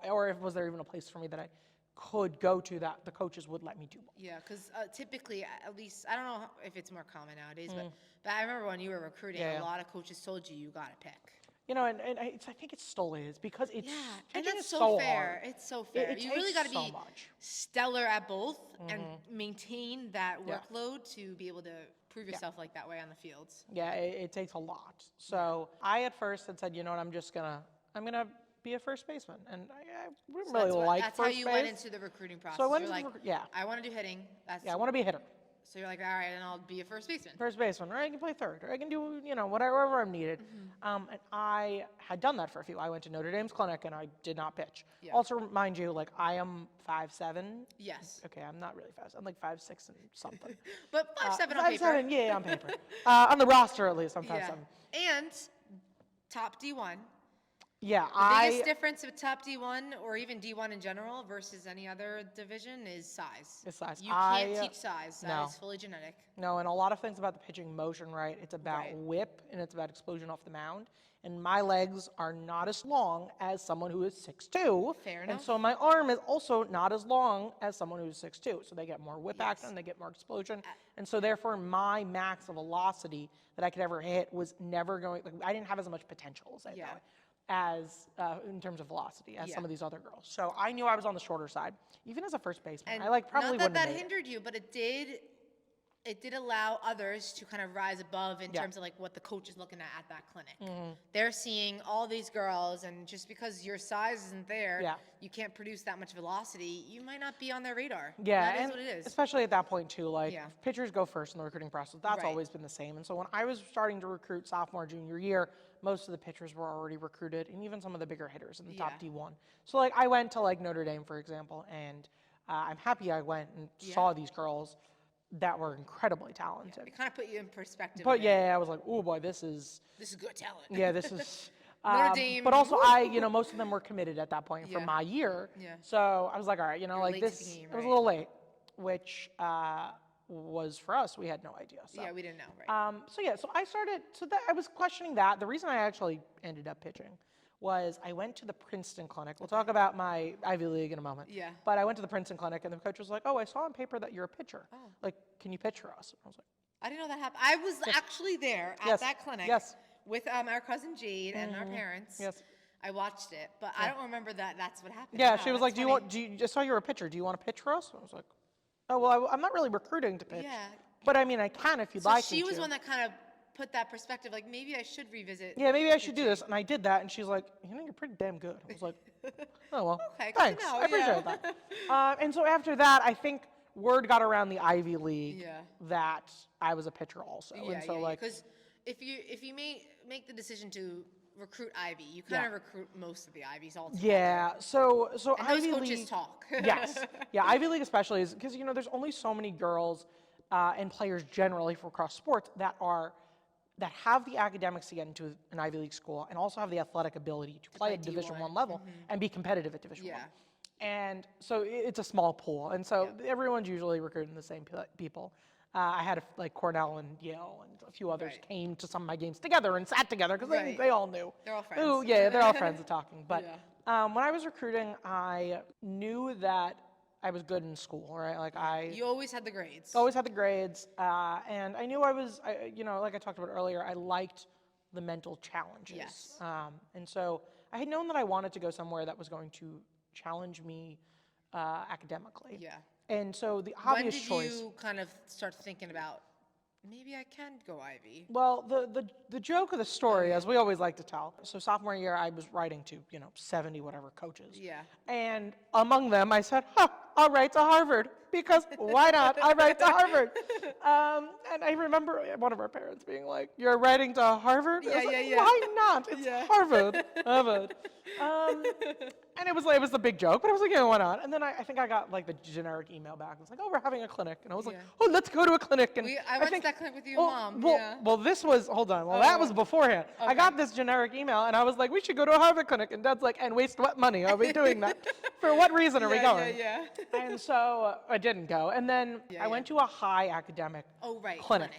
or if was there even a place for me that I could go to that the coaches would let me do more. Yeah, because typically, at least, I don't know if it's more common nowadays, but I remember when you were recruiting, Yeah. a lot of coaches told you got to pick. And I think it still is because it's Yeah, and pitching that's is so so fair. hard. It's so fair. It You really takes got to so be much. stellar at both and maintain that Yeah. workload to be able to prove yourself like that way on the fields. Yeah, it takes a lot. So I at first had said, I'm gonna be a first baseman, and I wouldn't really like That's first how you base. went into the recruiting process. I went you're into like, the yeah. I want to do hitting. Yeah, I want to be a hitter. So you're like, all right, and I'll be a first baseman. First baseman, or I can play third, or I can do, whatever I'm needed. And I had done that for a few. I went to Notre Dame's clinic, and I did not pitch. Yeah. Also, mind you, like, I am 5'7". Yes. Okay, I'm not really 5'7". I'm like 5'6" and something. But 5'7" on 5'7", paper. yeah, on paper. On the roster, at least, I'm 5'7". Yeah. And top D1. Yeah, The biggest difference of top D1 or even D1 in general versus any other division is size. Is size. You can't I, teach size. That no. is fully genetic. No, and a lot of things about the pitching motion, right? It's about Right. whip and it's about explosion off the mound. And my legs are not as long as someone who is 6'2". Fair And enough. so my arm is also not as long as someone who's 6'2". So they get more whip Yes. action, they get more explosion. And so therefore my max of velocity that I could ever hit was never going, like I didn't have as much potential, say it Yeah. that way, as in terms of velocity as Yeah. some of these other girls. So I knew I was on the shorter side, even as a first baseman. And I probably not that wouldn't have that made it. hindered you, but it did allow others to kind of rise above in Yeah. terms of like what the coach is looking at that clinic. They're seeing all these girls, and just because your size isn't there, Yeah. you can't produce that much velocity, you might not be on their radar. Yeah, That is and what it is. especially at that point too, like Yeah. pitchers go first in the recruiting process. That's Right. always been the same. And so when I was starting to recruit sophomore, junior year, most of the pitchers were already recruited, and even some of the bigger hitters in the top Yeah. D1. So like I went to like Notre Dame, for example, and I'm happy I went and saw these girls that were incredibly talented. It kind of put you in perspective. But of it. yeah, I was like, oh boy, this is Good talent. yeah, this is. Notre Dame, but also, most of them were committed at that point for Yeah. my year. Yeah. So I was like, all right, like late to this, the game, it was a right. little late, which was for us. We had no idea. So. Yeah, we didn't know, right? So I started. So that I was questioning that. The reason I actually ended up pitching was I went to the Princeton clinic. We'll talk about my Ivy League in a moment. Yeah. But I went to the Princeton clinic, and the coach was like, "Oh, I saw on paper that you're a pitcher. Oh. Like, can you pitch for us?" And I was like, I didn't know that happened. I was actually there at Yes. that clinic Yes. with our cousin Jade and our parents. Yes. I watched it, but I don't remember that that's what happened. Yeah, Wow, she was that's like, funny. I saw you're a pitcher. Do you want to pitch for us? I was like, oh, well, I'm not really recruiting to pitch. Yeah. But I mean, I can if you'd So like she me was to. one that kind of put that perspective, like maybe I should revisit. Yeah, maybe I should do this. And I did that, and she's like, you're pretty damn good. I was like, oh, well, Okay, good to thanks. know, I appreciate yeah. that. And so after that, I think word got around the Ivy League Yeah. that I was a pitcher also. Yeah, and so because if you make the decision to recruit Ivy, you kind of recruit most of the Ivies altogether. yeah, so And Ivy those coaches League, talk. yes, yeah, Ivy League especially is because there's only so many girls and players generally for cross sports that have the academics to get into an Ivy League school and also have the athletic ability to play at Division I level and be competitive at Division I. And so it's a small pool, and so everyone's usually recruiting the same people. I had like Cornell and Yale and a few others came to some of my games together and sat together because they all knew. They're all friends. Ooh, yeah, they're all friends of talking. But when I was recruiting, I knew that I was good in school, right? Like You always had the grades. always had the grades, and I knew like I talked about earlier, I liked the mental challenges. Yes. And so I had known that I wanted to go somewhere that was going to challenge me academically. Yeah. And so the obvious choice. When did you kind of start thinking about, maybe I can go Ivy? Well, the joke of the story, as we always like to tell. So sophomore year, I was writing to 70 whatever coaches. Yeah. And among them, I said, I'll write to Harvard because why not? I write to Harvard. And I remember one of our parents being like, "You're writing to Harvard?" I was like, why not? It's Harvard. Harvard. And it was the big joke, but I was like, yeah, why not? And then I think I got like the generic email back. It was like, oh, we're having a clinic. And I was like, oh, let's go to a clinic. And I went to that clinic with you and Mom. Well, this was, hold on. Well, that was beforehand. Okay. I got this generic email and I was like, we should go to a Harvard clinic. And Dad's like, and waste what money are we doing that? For what reason are we going? And so I didn't go. And then I went to a high academic clinic.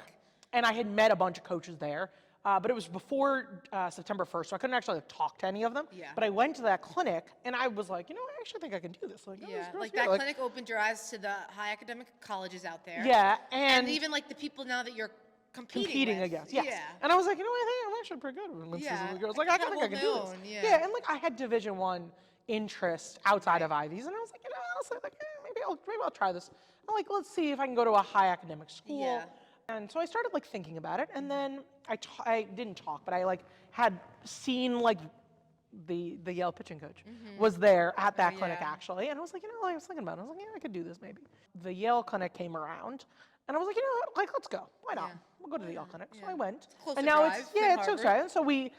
And I had met a bunch of coaches there. But it was before September 1st, so I couldn't actually talk to any of them. But I went to that clinic, and I was like, I actually think I can do this. Like, that clinic opened your eyes to the high academic colleges out there. Yeah, and even like the people now that you're competing against. Yes. Yeah. And I was like, I think I'm actually pretty good. I was like, I think I can do this. Yeah, and like I had Division I interest outside of Ivies, and I was like, honestly, like, maybe I'll try this. I'm like, let's see if I can go to a high academic school. Yeah. And so I started like thinking about it, and then I didn't talk, but I like had seen like the Yale pitching coach was there at that clinic actually, and I was like, I was thinking about it. I was like, I could do this maybe. The Yale clinic came around, and I was like, what, like let's go. Why not? We'll go to the Yale clinic. So I went, and now it's okay. And so we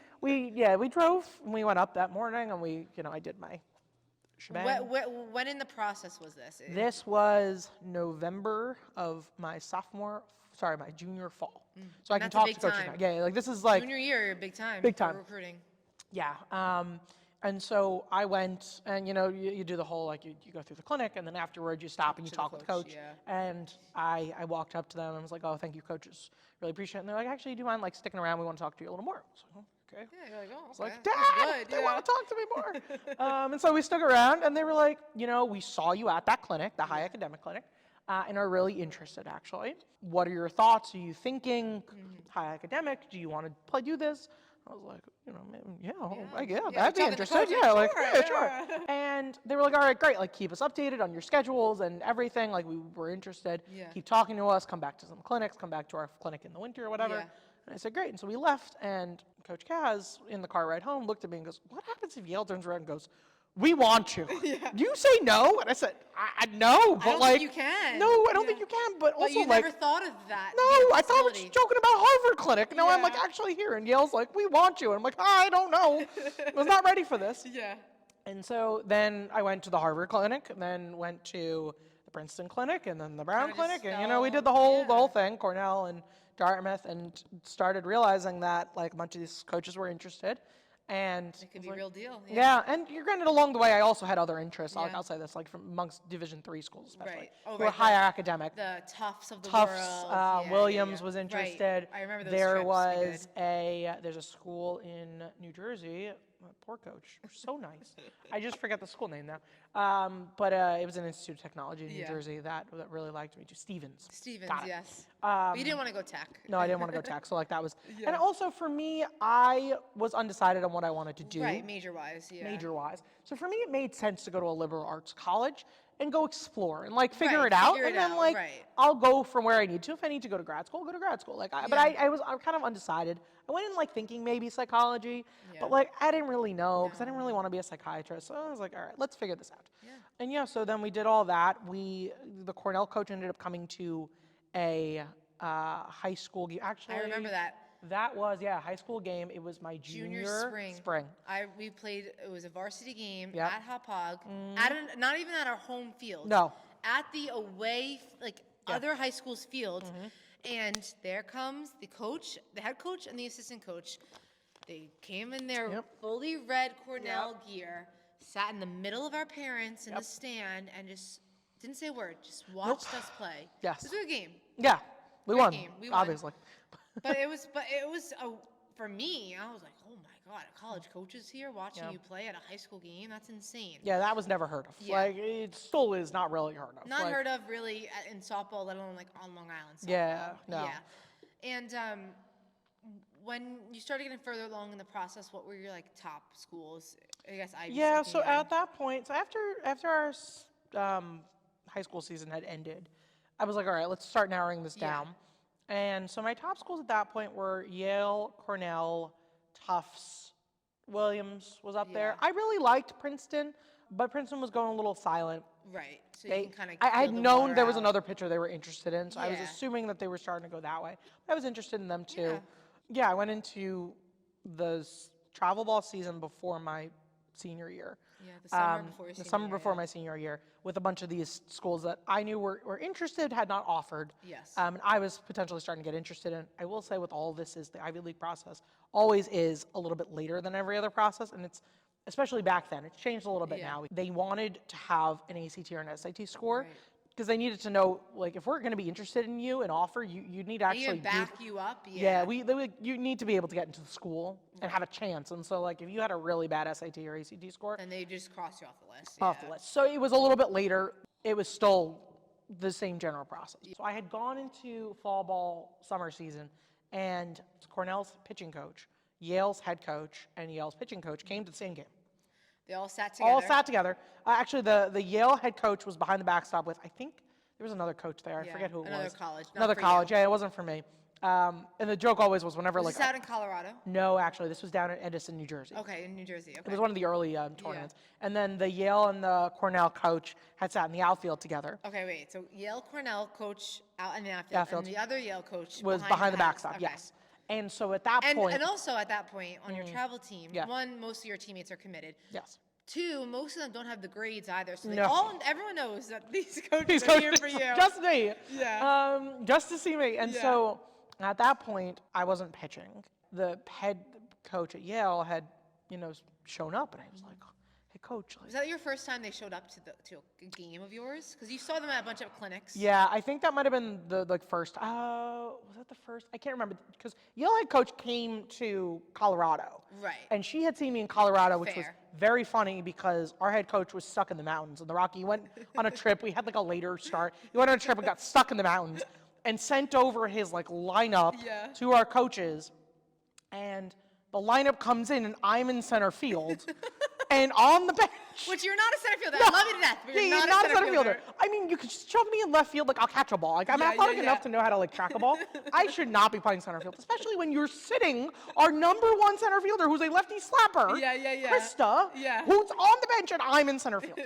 drove and we went up that morning, and I did my shebang. When in the process was this? This was November of my junior fall. So I can talk to coaches now. Yeah, like this is like junior year, big time. Big time. For recruiting. Yeah. And so I went, and you do the whole like you go through the clinic, and then afterwards you stop and you talk with the coach. Yeah. And I walked up to them and was like, oh, thank you, coaches. Really appreciate it. And they're like, actually, do you mind like sticking around? We want to talk to you a little more. I was like, oh, okay. Yeah, you're like, oh, okay. I was like, Dad, they want to talk to me more. And so we stuck around, and they were like, we saw you at that clinic, the high academic clinic, and are really interested, actually. What are your thoughts? Are you thinking high academic? Do you want to do this? I was like, that'd be interesting. Sure. And they were like, all right, great. Like, keep us updated on your schedules and everything. Like, we were interested. Yeah. Keep talking to us. Come back to some clinics. Come back to our clinic in the winter or whatever. Yeah. And I said, great. And so we left, and Coach Kaz, in the car ride home, looked at me and goes, what happens if Yale turns around and goes, we want you? Do you say no? And I said, I no, but I don't think you can. No, I don't think you can, but also you never thought of that. No, I thought I was joking about Harvard Clinic. No, I'm like actually here, and Yale's like, we want you. And I'm like, I don't know. I was not ready for this. Yeah. And so then I went to the Harvard Clinic, and then went to the Princeton Clinic, and then the Brown Clinic, and we did the whole thing, Cornell and Dartmouth, and started realizing that like a bunch of these coaches were interested. And it could be a real deal. Yeah, and you're granted along the way, I also had other interests. I'll say this, like from amongst Division III schools, especially, who were higher academic. The Tufts of the world. Williams was interested. Right. I remember those trips. There's a school in New Jersey. Poor coach, they're so nice. I just forget the school name now. But it was an Institute of Technology in New Jersey that really liked me too. Stevens, yes. But you didn't want to go tech. No, I didn't want to go tech. So like that was, and also for me, I was undecided on what I wanted to do. Right, major-wise, Major-wise. So for me, it made sense to go to a liberal arts college and go explore and like figure it out. And then like I'll go from where I need to. If I need to go to grad school, go to grad school. Like, but I was kind of undecided. I went in like thinking maybe psychology, but like I didn't really know because I didn't really want to be a psychiatrist. So I was like, all right, let's figure this out. Yeah. And so then we did all that. The Cornell coach ended up coming to a high school game. Actually, I remember that. That was a high school game. It was my junior spring. We played. It was a varsity game at Hauppauge. Not even at our home field. No. At the away, like other high schools' fields. And there comes the coach, the head coach, and the assistant coach. They came in their fully red Cornell gear, sat in the middle of our parents in the stand, and just didn't say a word. Just watched us play. Yes. It was a good game. Yeah, we won, We won. obviously. But it was for me, I was like, oh my God, a college coach is here watching you play at a high school game? That's insane. Yeah, that was never heard of. Yeah. Like, it still is not really heard of. Not like, heard of really in softball, let alone like on Long Island softball. Yeah, no. Yeah. And when you started getting further along in the process, what were your like top schools? I guess Ivy. Yeah, so at that point, so after our high school season had ended, I was like, all right, let's start narrowing this down. And so my top schools at that point were Yale, Cornell, Tufts, Williams was up there. I really liked Princeton, but Princeton was going a little silent. Right. So you can kind of. I had known there was another pitcher they were interested in, so I was Yeah. assuming that they were starting to go that way. I was interested in them too. Yeah, I went into the travel ball season before my senior year. Yeah, the summer before your The senior summer year, before my senior year, with a bunch of these schools that I knew were interested, had not offered. Yes. And I was potentially starting to get interested in. I will say with all this is the Ivy League process always is a little bit later than every other process, and it's, especially back then, it's changed a little bit now. They wanted to have an ACT or an SAT score because they needed to know, like, if we're going to be interested in you and offer, you need to actually Even back you up. you need to be able to get into the school and have a chance. And so, like, if you had a really bad SAT or ACT score, And they just cross you off the list. off the list. So it was a little bit later. It was still the same general process. So I had gone into fall ball summer season, and Cornell's pitching coach, Yale's head coach, and Yale's pitching coach came to the same game. They all sat together. All sat together. Actually, the Yale head coach was behind the backstop with, I think there was another coach there. I forget who it another was. college, not Another for college. you. Yeah, it wasn't for me. And the joke always was whenever Was this out in Colorado? no, actually, this was down in Edison, New Jersey. Okay, in New Jersey. Okay. It was one of the early tournaments. And then the Yale and the Cornell coach had sat in the outfield together. Okay, wait. So Yale Cornell coach out in the outfield, and the other Yale coach Was behind the backstop, Okay. yes. And so at that point. And also at that point on your travel team, one, most of your teammates are committed. Yes. Two, most of them don't have the grades either. So they No. everyone knows that these coaches are here for you. Just me. Yeah. Just to see me. And so at that point, I wasn't pitching. The head coach at Yale had, shown up, and I was like, hey, coach. Was that your first time they showed up to a game of yours? Because you saw them at a bunch of clinics. Yeah, I think that might have been the first. Was that the first? I can't remember, because Yale head coach came to Colorado. Right. And she had seen me in Colorado, which was Fair. very funny because our head coach was stuck in the mountains in the Rocky. He went on a trip. We had like a later start. He went on a trip and got stuck in the mountains and sent over his like lineup to our coaches. And the lineup comes in and I'm in center field. And on the bench. Which you're not a center fielder. I love you to death, but you're not a center fielder. I mean, you could just shove me in left field, like I'll catch a ball. Like I'm athletic enough to know how to like track a ball. I should not be playing center field, especially when you're sitting our number one center fielder, who's a lefty slapper, Krista, who's on the bench, and I'm in center field.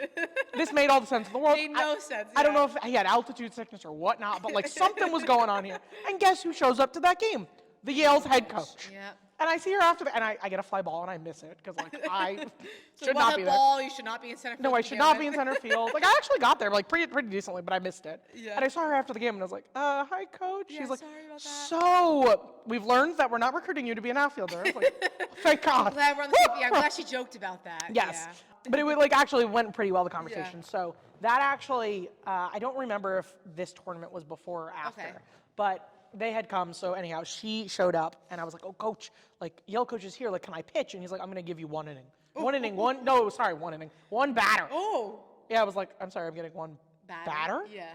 This made all the sense in the world. Made no sense. I don't know if he had altitude sickness or whatnot, but like something was going on here. And guess who shows up to that game? The Yale's head coach. Yeah. And I see her after and I get a fly ball and I miss it because like I So should while not the be there. ball, you should not be in center field. No, I to should begin not be with. in center field. Like I actually got there like pretty decently, but I missed it. Yeah. And I saw her after the game and I was like, hi coach. Yeah, She's like, sorry about that. so we've learned that we're not recruiting you to be an outfielder. I was like, thank God. I'm glad we're on the same. Yeah, I'm glad she joked about that. Yes. Yeah. But it would like actually went pretty well, the conversation. So that actually, I don't remember if this tournament was before or after, but they had come. So anyhow, she showed up and I was like, oh coach, like Yale coach is here. Like, can I pitch? And he's like, I'm going to give you one inning. One inning. One inning. One batter. Oh. Yeah, I was like, I'm sorry, I'm getting one batter? Yeah.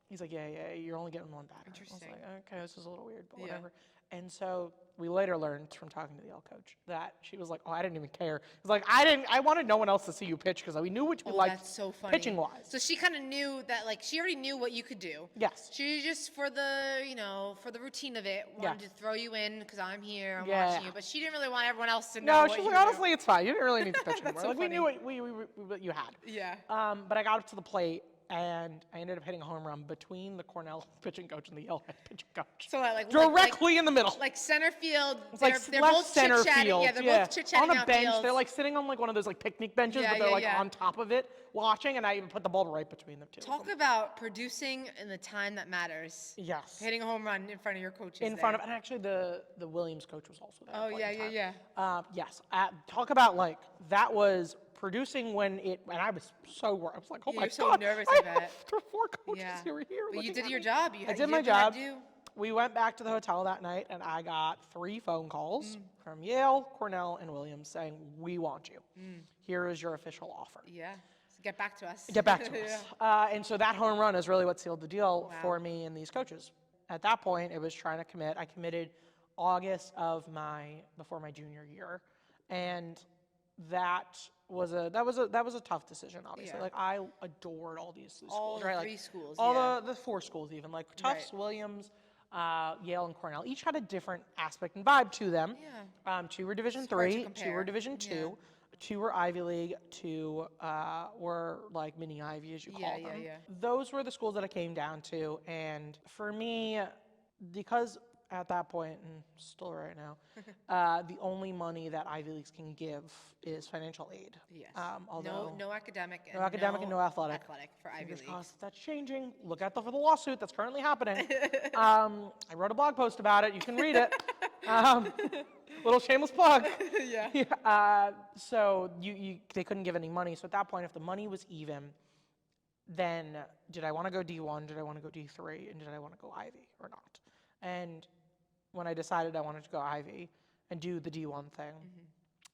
He's like, yeah, you're only getting one batter. Interesting. I was like, okay, this is a little weird, but whatever. And so we later learned from talking to the Yale coach that she was like, oh, I didn't even care. It's like, I wanted no one else to see you pitch because we knew what you liked That's so funny. pitching wise. So she kind of knew that, like, she already knew what you could do. Yes. She just, for the routine of it, wanted to throw you in because I'm here, I'm watching you. But she didn't really want everyone else to know. No, what she's you like, knew. honestly, it's fine. You didn't really need to pitch anymore. so Like, we funny. knew what you had. Yeah. But I got up to the plate and I ended up hitting a home run between the Cornell pitching coach and the Yale pitching coach. So like Directly in the middle. like center field. It's They're left both center chit-chatting. field. Yeah, they're both chit-chatting on a bench. outfield. They're like sitting on like one of those like picnic benches, Yeah, but they're yeah, like yeah. on top of it watching, and I even put the ball right between them two. Talk about producing in the time that matters. Yes. Hitting a home run in front of your coaches. In front of, and actually the Williams coach was also there. Oh, at one yeah, point in yeah, time. Yes. Talk about like, that was producing when I was so worried. I was like, oh Yeah, my you're so God. nervous, I I bet. have 4 coaches Yeah. who are here. But you looking did at your me. job. I did my what you had job. to do. We went back to the hotel that night, and I got 3 phone calls from Yale, Cornell, and Williams saying, we want you. Here is your official offer. Yeah. So get back to us. Get back to us. And so that home run is really what sealed the deal Wow. for me and these coaches. At that point, it was trying to commit. I committed August before my junior year, and that was a tough decision. Obviously, Yeah. like I adored all these schools, All the right? 3 Like, schools. all yeah. the 4 schools, even like Tufts, Right. Williams, Yale, and Cornell. Each had a different aspect and vibe to them. Yeah. 2 were Division It's hard to 3, 2 compare. were Division 2. Yeah. 2 were Ivy League, 2 were like mini Ivy, as you call Yeah, them. yeah. Those were the schools that it came down to, and for me, because at that point, and still right now, the only money that Ivy Leagues can give is financial aid. Yes. Although no academic. no academic and no athletic. Athletic for Ivy Fingers League. crossed that's changing. Look out for the lawsuit that's currently happening. I wrote a blog post about it. You can read it. Little shameless plug. Yeah. So they couldn't give any money. So at that point, if the money was even, then did I want to go D1? Did I want to go D3? And did I want to go Ivy or not? And when I decided I wanted to go Ivy and do the D1 thing,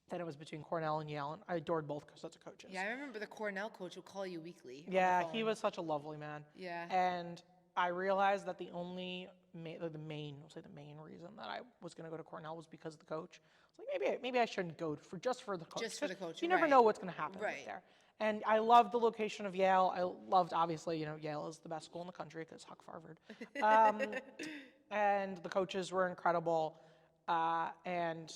then it was between Cornell and Yale, and I adored both sets of coaches. Yeah, I remember the Cornell coach would call you weekly. on the Yeah, he phone. was such a lovely man. Yeah. And I realized that the only, the main reason that I was going to go to Cornell was because of the coach. I was like, maybe I shouldn't go just for the coach. Just for the coach, You never right. know what's going to happen Right. there. And I loved the location of Yale. I loved, obviously, Yale is the best school in the country because Huck Harvard. And the coaches were incredible. And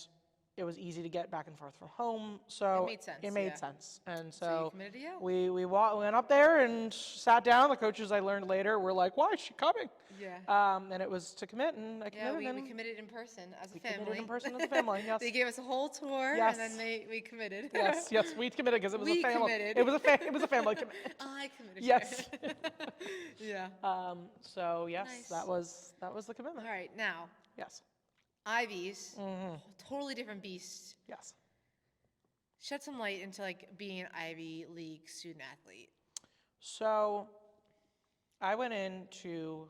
it was easy to get back and forth from home, so It made sense, It made yeah. sense, and So you so committed to Yale? we went up there and sat down. The coaches, I learned later, were like, "Why is she coming?" Yeah. And it was to commit, and I Yeah, committed. we and committed in person as a we family. committed in person as a family. Yes. They gave us a whole tour, Yes. and then we committed. yes, we committed because it was We a family. committed. It was a family commitment. I committed. Yes. Yeah. So yes, Nice. that was the commitment. All right, now Yes. Ivies, totally different beast. Yes. Shed some light into like being an Ivy League student athlete. So I went into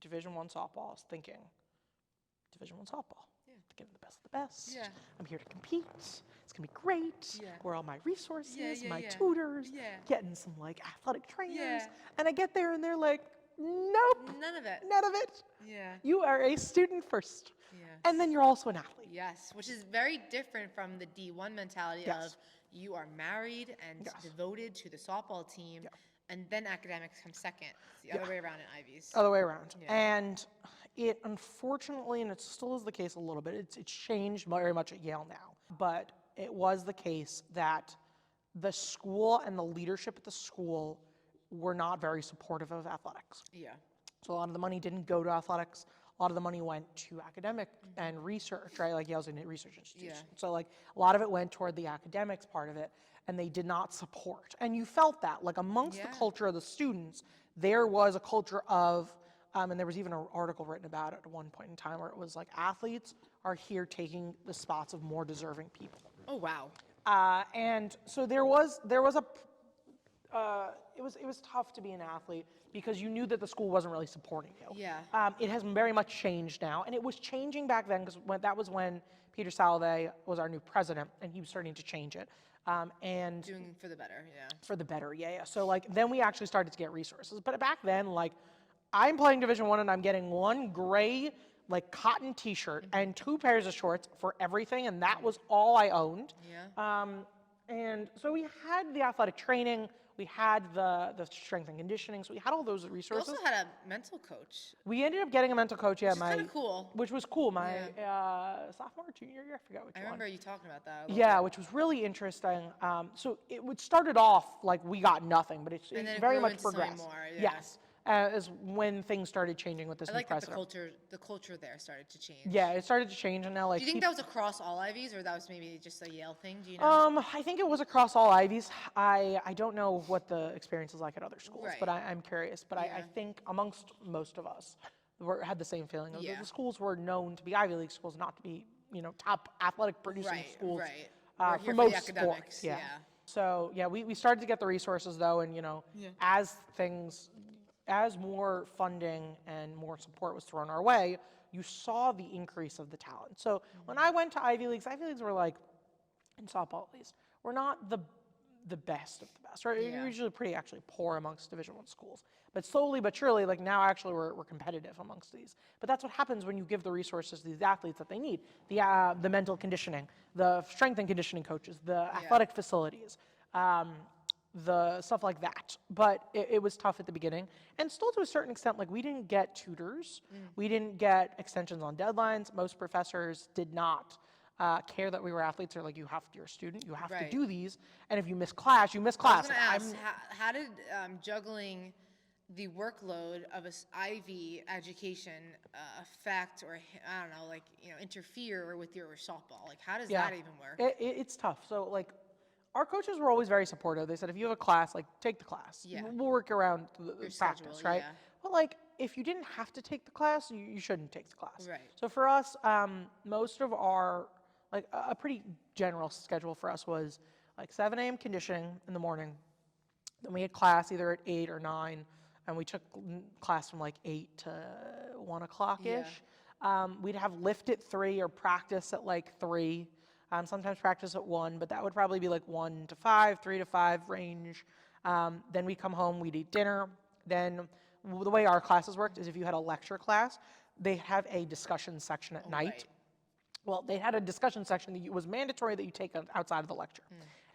Division I softball thinking, Division I softball. Yeah. Getting the best of the best. Yeah. I'm here to compete. It's gonna be great. Yeah. Where are all my resources, Yeah, my yeah. tutors, Yeah. getting some like athletic trainers. Yeah. And I get there and they're like, nope, None of it. none of it. Yeah. You are a student first. Yeah. And then you're also an athlete. Yes, which is very different from the D1 mentality Yes. of you are married and Yes. devoted to the softball team, Yeah. and then academics come second. It's the other way around in Ivies. Other way around. Yeah. And it unfortunately, and it still is the case a little bit, it's changed very much at Yale now. But it was the case that the school and the leadership at the school were not very supportive of athletics. Yeah. So a lot of the money didn't go to athletics. A lot of the money went to academic and research, right? Like Yale's a research institution. Yeah. So like a lot of it went toward the academics part of it, and they did not support. And you felt that, like amongst the Yeah. culture of the students, there was a culture of, and there was even an article written about it at one point in time where it was like athletes are here taking the spots of more deserving people. Oh wow. And so there was a, it was tough to be an athlete because you knew that the school wasn't really supporting you. Yeah. It has very much changed now, and it was changing back then because that was when Peter Salovey was our new president, and he was starting to change it. And Doing for the better. Yeah. for the better, yeah. So like then we actually started to get resources, but back then, like I'm playing Division I and I'm getting one gray like cotton T-shirt and 2 pairs of shorts for everything, and that was all I owned. Yeah. And so we had the athletic training, we had the strength and conditioning, so we had all those You resources. also had a mental coach. We ended up getting a mental coach, yeah, Which is kind of cool. which was cool. My sophomore, junior year, I forgot which I one. remember you talking about that. A little Yeah, bit. which was really interesting. So it started off like we got nothing, but it And then it very grew much into something progressed. more, yeah. Yes, is when things started changing with this I new like that president. the culture there started to change. Yeah, it started to change, and now like Do you think that was across all Ivies, or that was maybe just a Yale thing? Do you know? I think it was across all Ivies. I don't know what the experience is like at other schools, but Right. I'm curious. But I think amongst most of us, had the same feeling. Yeah. The schools were known to be Ivy League schools, not to be top athletic producing Right, schools. right. We're here For for the most academics, sports, yeah. yeah. So yeah, we started to get the resources though, and as more funding and more support was thrown our way, you saw the increase of the talent. So when I went to Ivy Leagues were like, in softball at least, we're not the best of the best, right? Yeah. We're usually pretty actually poor amongst Division I schools. But slowly but surely, like now actually we're competitive amongst these. But that's what happens when you give the resources to these athletes that they need. The mental conditioning, the strength and conditioning coaches, the athletic facilities, the stuff like that. But it was tough at the beginning. And still to a certain extent, like we didn't get tutors. We didn't get extensions on deadlines. Most professors did not care that we were athletes. They're like, you're a student, you have to Right. do these. And if you miss class, you miss I class. was going to ask, how did juggling the workload of Ivy education affect, or I don't know, like interfere with your softball? Like, how does that even work? It's tough. So like, our coaches were always very supportive. They said, if you have a class, like take the class. Yeah. We'll work around the Your practice, schedule, right? yeah. But like, if you didn't have to take the class, you shouldn't take the class. Right. So for us, most of our, like a pretty general schedule for us was like 7 a.m. conditioning in the morning. Then we had class either at 8 or 9, and we took class from like 8 to 1 o'clock-ish. We'd have lift at 3 or practice at like 3. Sometimes practice at 1, but that would probably be like 1 to 5, 3 to 5 range. Then we'd come home, we'd eat dinner. Then the way our classes worked is if you had a lecture class, they have a discussion section at night. Right. Well, they had a discussion section that was mandatory that you take outside of the lecture.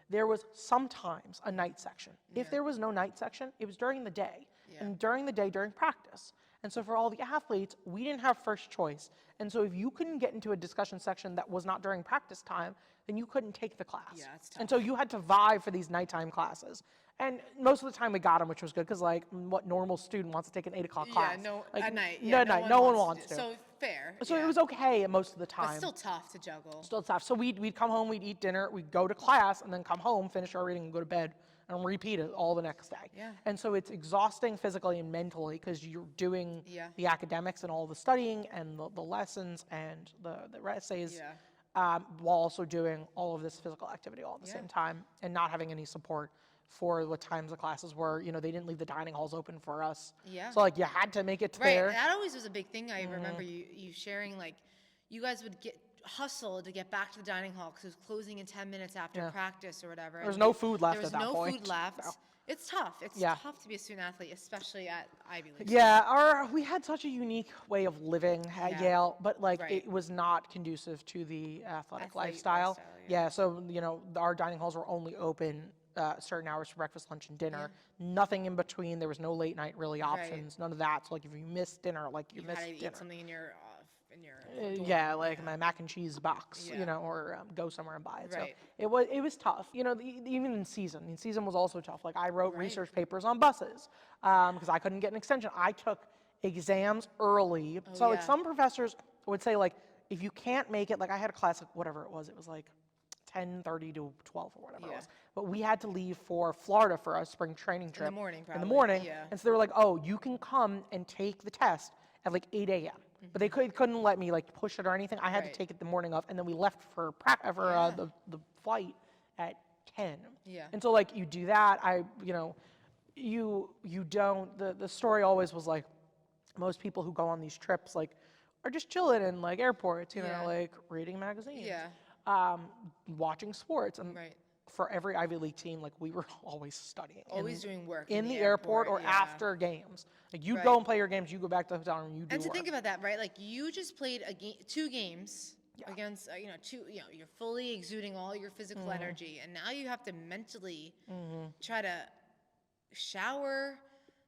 There was sometimes a night section. If there was no night section, it was during the day. And during the day, during practice. And so for all the athletes, we didn't have first choice. And so if you couldn't get into a discussion section that was not during practice time, then you couldn't take the class. Yeah, it's And so you had to vie for these nighttime classes. And most of the time we got them, which was good, because like, what normal student wants to take an 8 o'clock class? Yeah, no, Like, at night. no, Yeah, at night, no one wants to. So fair. So yeah. it was okay most of the time. But still tough to juggle. Still tough. So we'd come home, we'd eat dinner, we'd go to class, and then come home, finish our reading, and go to bed, and repeat it all the next day. Yeah. And so it's exhausting physically and mentally, because you're doing the academics and all the studying and the lessons and the essays, while also doing all of this physical activity all at the same time, and not having any support for what times the classes were. They didn't leave the dining halls open for us. Yeah. So like you had to make it to Right. there. That always was a big thing. I remember you sharing, like, you guys would hustle to get back to the dining hall because it was closing in 10 minutes after practice or whatever. There was no food left There was at that no point. food left. No. It's tough. It's tough to be a student athlete, especially at Ivy League. Yeah, we had such a unique way of living at Yale, but like Right. it was not conducive to the athletic Athlete lifestyle. lifestyle, yeah. So our dining halls were only open certain hours for breakfast, lunch, and dinner. Nothing in between. There was no late night really options. None of that. So like if you missed dinner, like you You missed had to dinner. eat something in your Like my mac and cheese box, or go somewhere and buy it. Right. So it was tough. Even in season. In season was also tough. Like I wrote research papers on buses because I couldn't get an extension. I took exams early. So like some professors would say like, if you can't make it, like I had a class, like whatever it was like 10:30 to 12 or whatever it was. But we had to leave for Florida for a spring training trip. in the morning, In probably. the morning. Yeah. And so they were like, oh, you can come and take the test at like 8 a.m. But they couldn't let me like push it or anything. I had to Right. take it the morning of, and then we left for the flight at 10. Yeah. And so like you do that, you don't. The story always was like, most people who go on these trips like are just chilling in like airports, like reading magazines, watching sports, and Right. for every Ivy League team, like we were always studying. Always doing work in the airport or yeah. after games. Like you Right. go and play your games, you go back to the hotel room, you do And to work. think about that, right? Like you just played 2 games against, you're fully exuding all your physical energy, and now you have to mentally try to shower,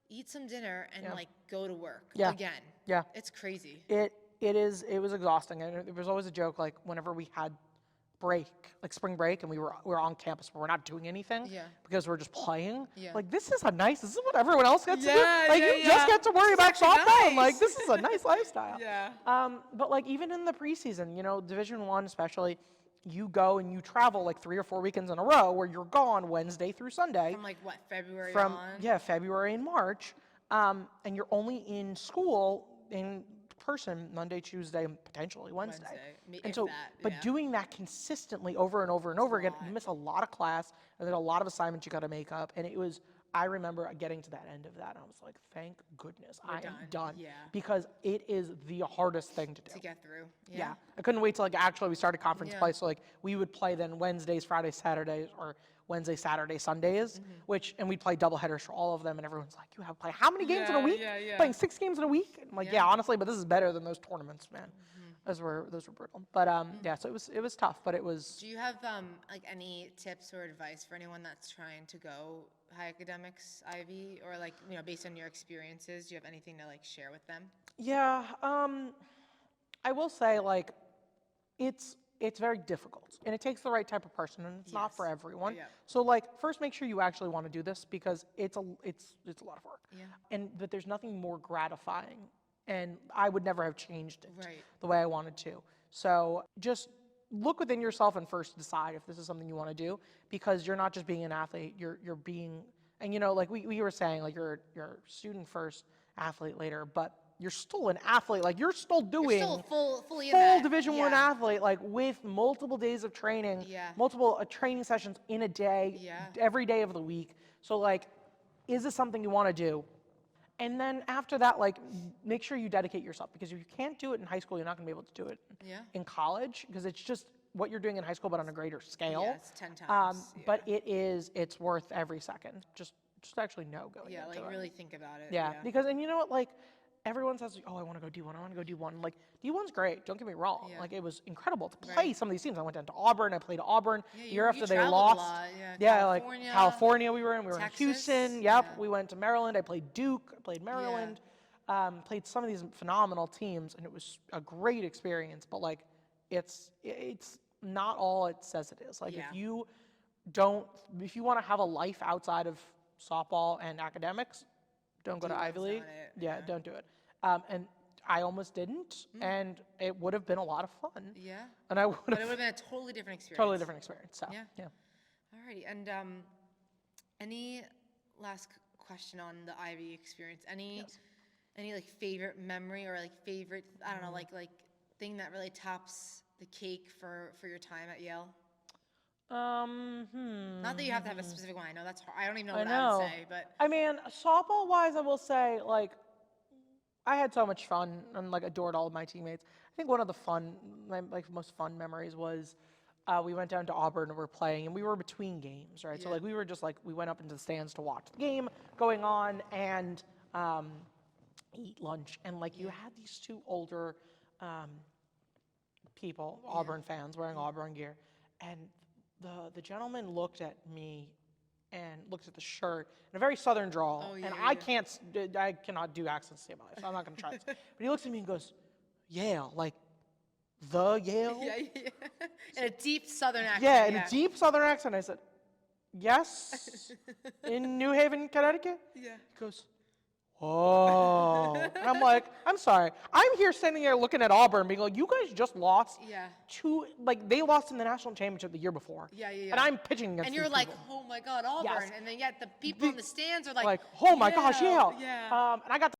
eat some dinner, and like go to work again. Yeah. It's crazy. It was exhausting, and there was always a joke like whenever we had break, like spring break, and we were on campus, but we're not doing anything because we're just playing. Like this is what everyone else gets to do. Like you just get to worry about softball, and like this is a nice lifestyle. But like even in the preseason, Division I especially, you go and you travel like 3 or 4 weekends in a row where you're gone Wednesday through Sunday. From like what, February on? Yeah, February and March, and you're only in school in person Monday, Tuesday, and potentially Wednesday. And so, but doing that consistently over and over and over again, you miss a lot of class, and then a lot of assignments you got to make up. And I remember getting to that end of that, and I was like, thank goodness, I am done. Because it is the hardest thing to do. To get through. Yeah. I couldn't wait till actually we started conference play, so we would play then Wednesdays, Fridays, Saturdays, or Wednesday, Saturday, Sundays, and we'd play doubleheaders for all of them, and everyone's like, you have play how many games in a week? Playing 6 games in a week? I'm like, honestly, but this is better than those tournaments, man. Those were brutal. But so it was tough, but it was. Do you have like any tips or advice for anyone that's trying to go high academics Ivy, or like based on your experiences, do you have anything to like share with them? Yeah, I will say like it's very difficult, and it takes the right type of person, and it's not for everyone. So like first make sure you actually want to do this, because it's a lot of work. But there's nothing more gratifying, and I would never have changed it the way I wanted to. So just look within yourself and first decide if this is something you want to do, because you're not just being an athlete, you're being, and like we were saying, like you're a student first, athlete later, but you're still an athlete. Like you're still doing fully full Division I athlete, like with multiple days of training, multiple training sessions in a day, every day of the week. So like, is this something you want to do? And then after that, like make sure you dedicate yourself, because if you can't do it in high school, you're not going to be able to do it in college, because it's just what you're doing in high school, but on a greater scale. Yeah, it's 10 times. But it's worth every second. Just actually going into it. Really think about it. Yeah, because, and you know what, like, everyone says, oh, I want to go D1, I want to go D1. Like, D1's great, don't get me wrong. Like, it was incredible to play some of these teams. I went down to Auburn, I played Auburn the year after they lost. California, like California we were in Texas, in Houston, we went to Maryland, I played Duke, I played Maryland, played some of these phenomenal teams, and it was a great experience, but like, it's not all it says it is. Like, if you want to have a life outside of softball and academics, don't go to Ivy League. Don't do it. And I almost didn't, and it would have been a lot of fun. And I would have. But it would have been a totally different experience. Totally different experience. So Alrighty, and any last question on the Ivy experience? Any like favorite memory, or like favorite, I don't know, like thing that really tops the cake for your time at Yale? Not that you have to have a specific one. I know that's hard. I don't even know what I would say, but I mean, softball wise, I will say, like, I had so much fun and like adored all of my teammates. I think one of the most fun memories was we went down to Auburn and we were playing, and we were between games, right? So like we were just like, we went up into the stands to watch the game going on and eat lunch, and like you had these two older people, Auburn fans, wearing Auburn gear, and the gentleman looked at me and looked at the shirt in a very southern drawl, and I cannot do accents to save my life, so I'm not going to try this. But he looks at me and goes, Yale, like the Yale? In a deep southern accent. Yeah, in a deep southern accent. I said, yes, in New Haven, Connecticut? He goes, oh. And I'm like, I'm sorry. I'm here standing there looking at Auburn being like, you guys just lost they lost in the national championship the year before. And I'm pitching against and you're these like, people. oh my God, Auburn. And then yet the people in the stands are like, oh my gosh, Yale. And I got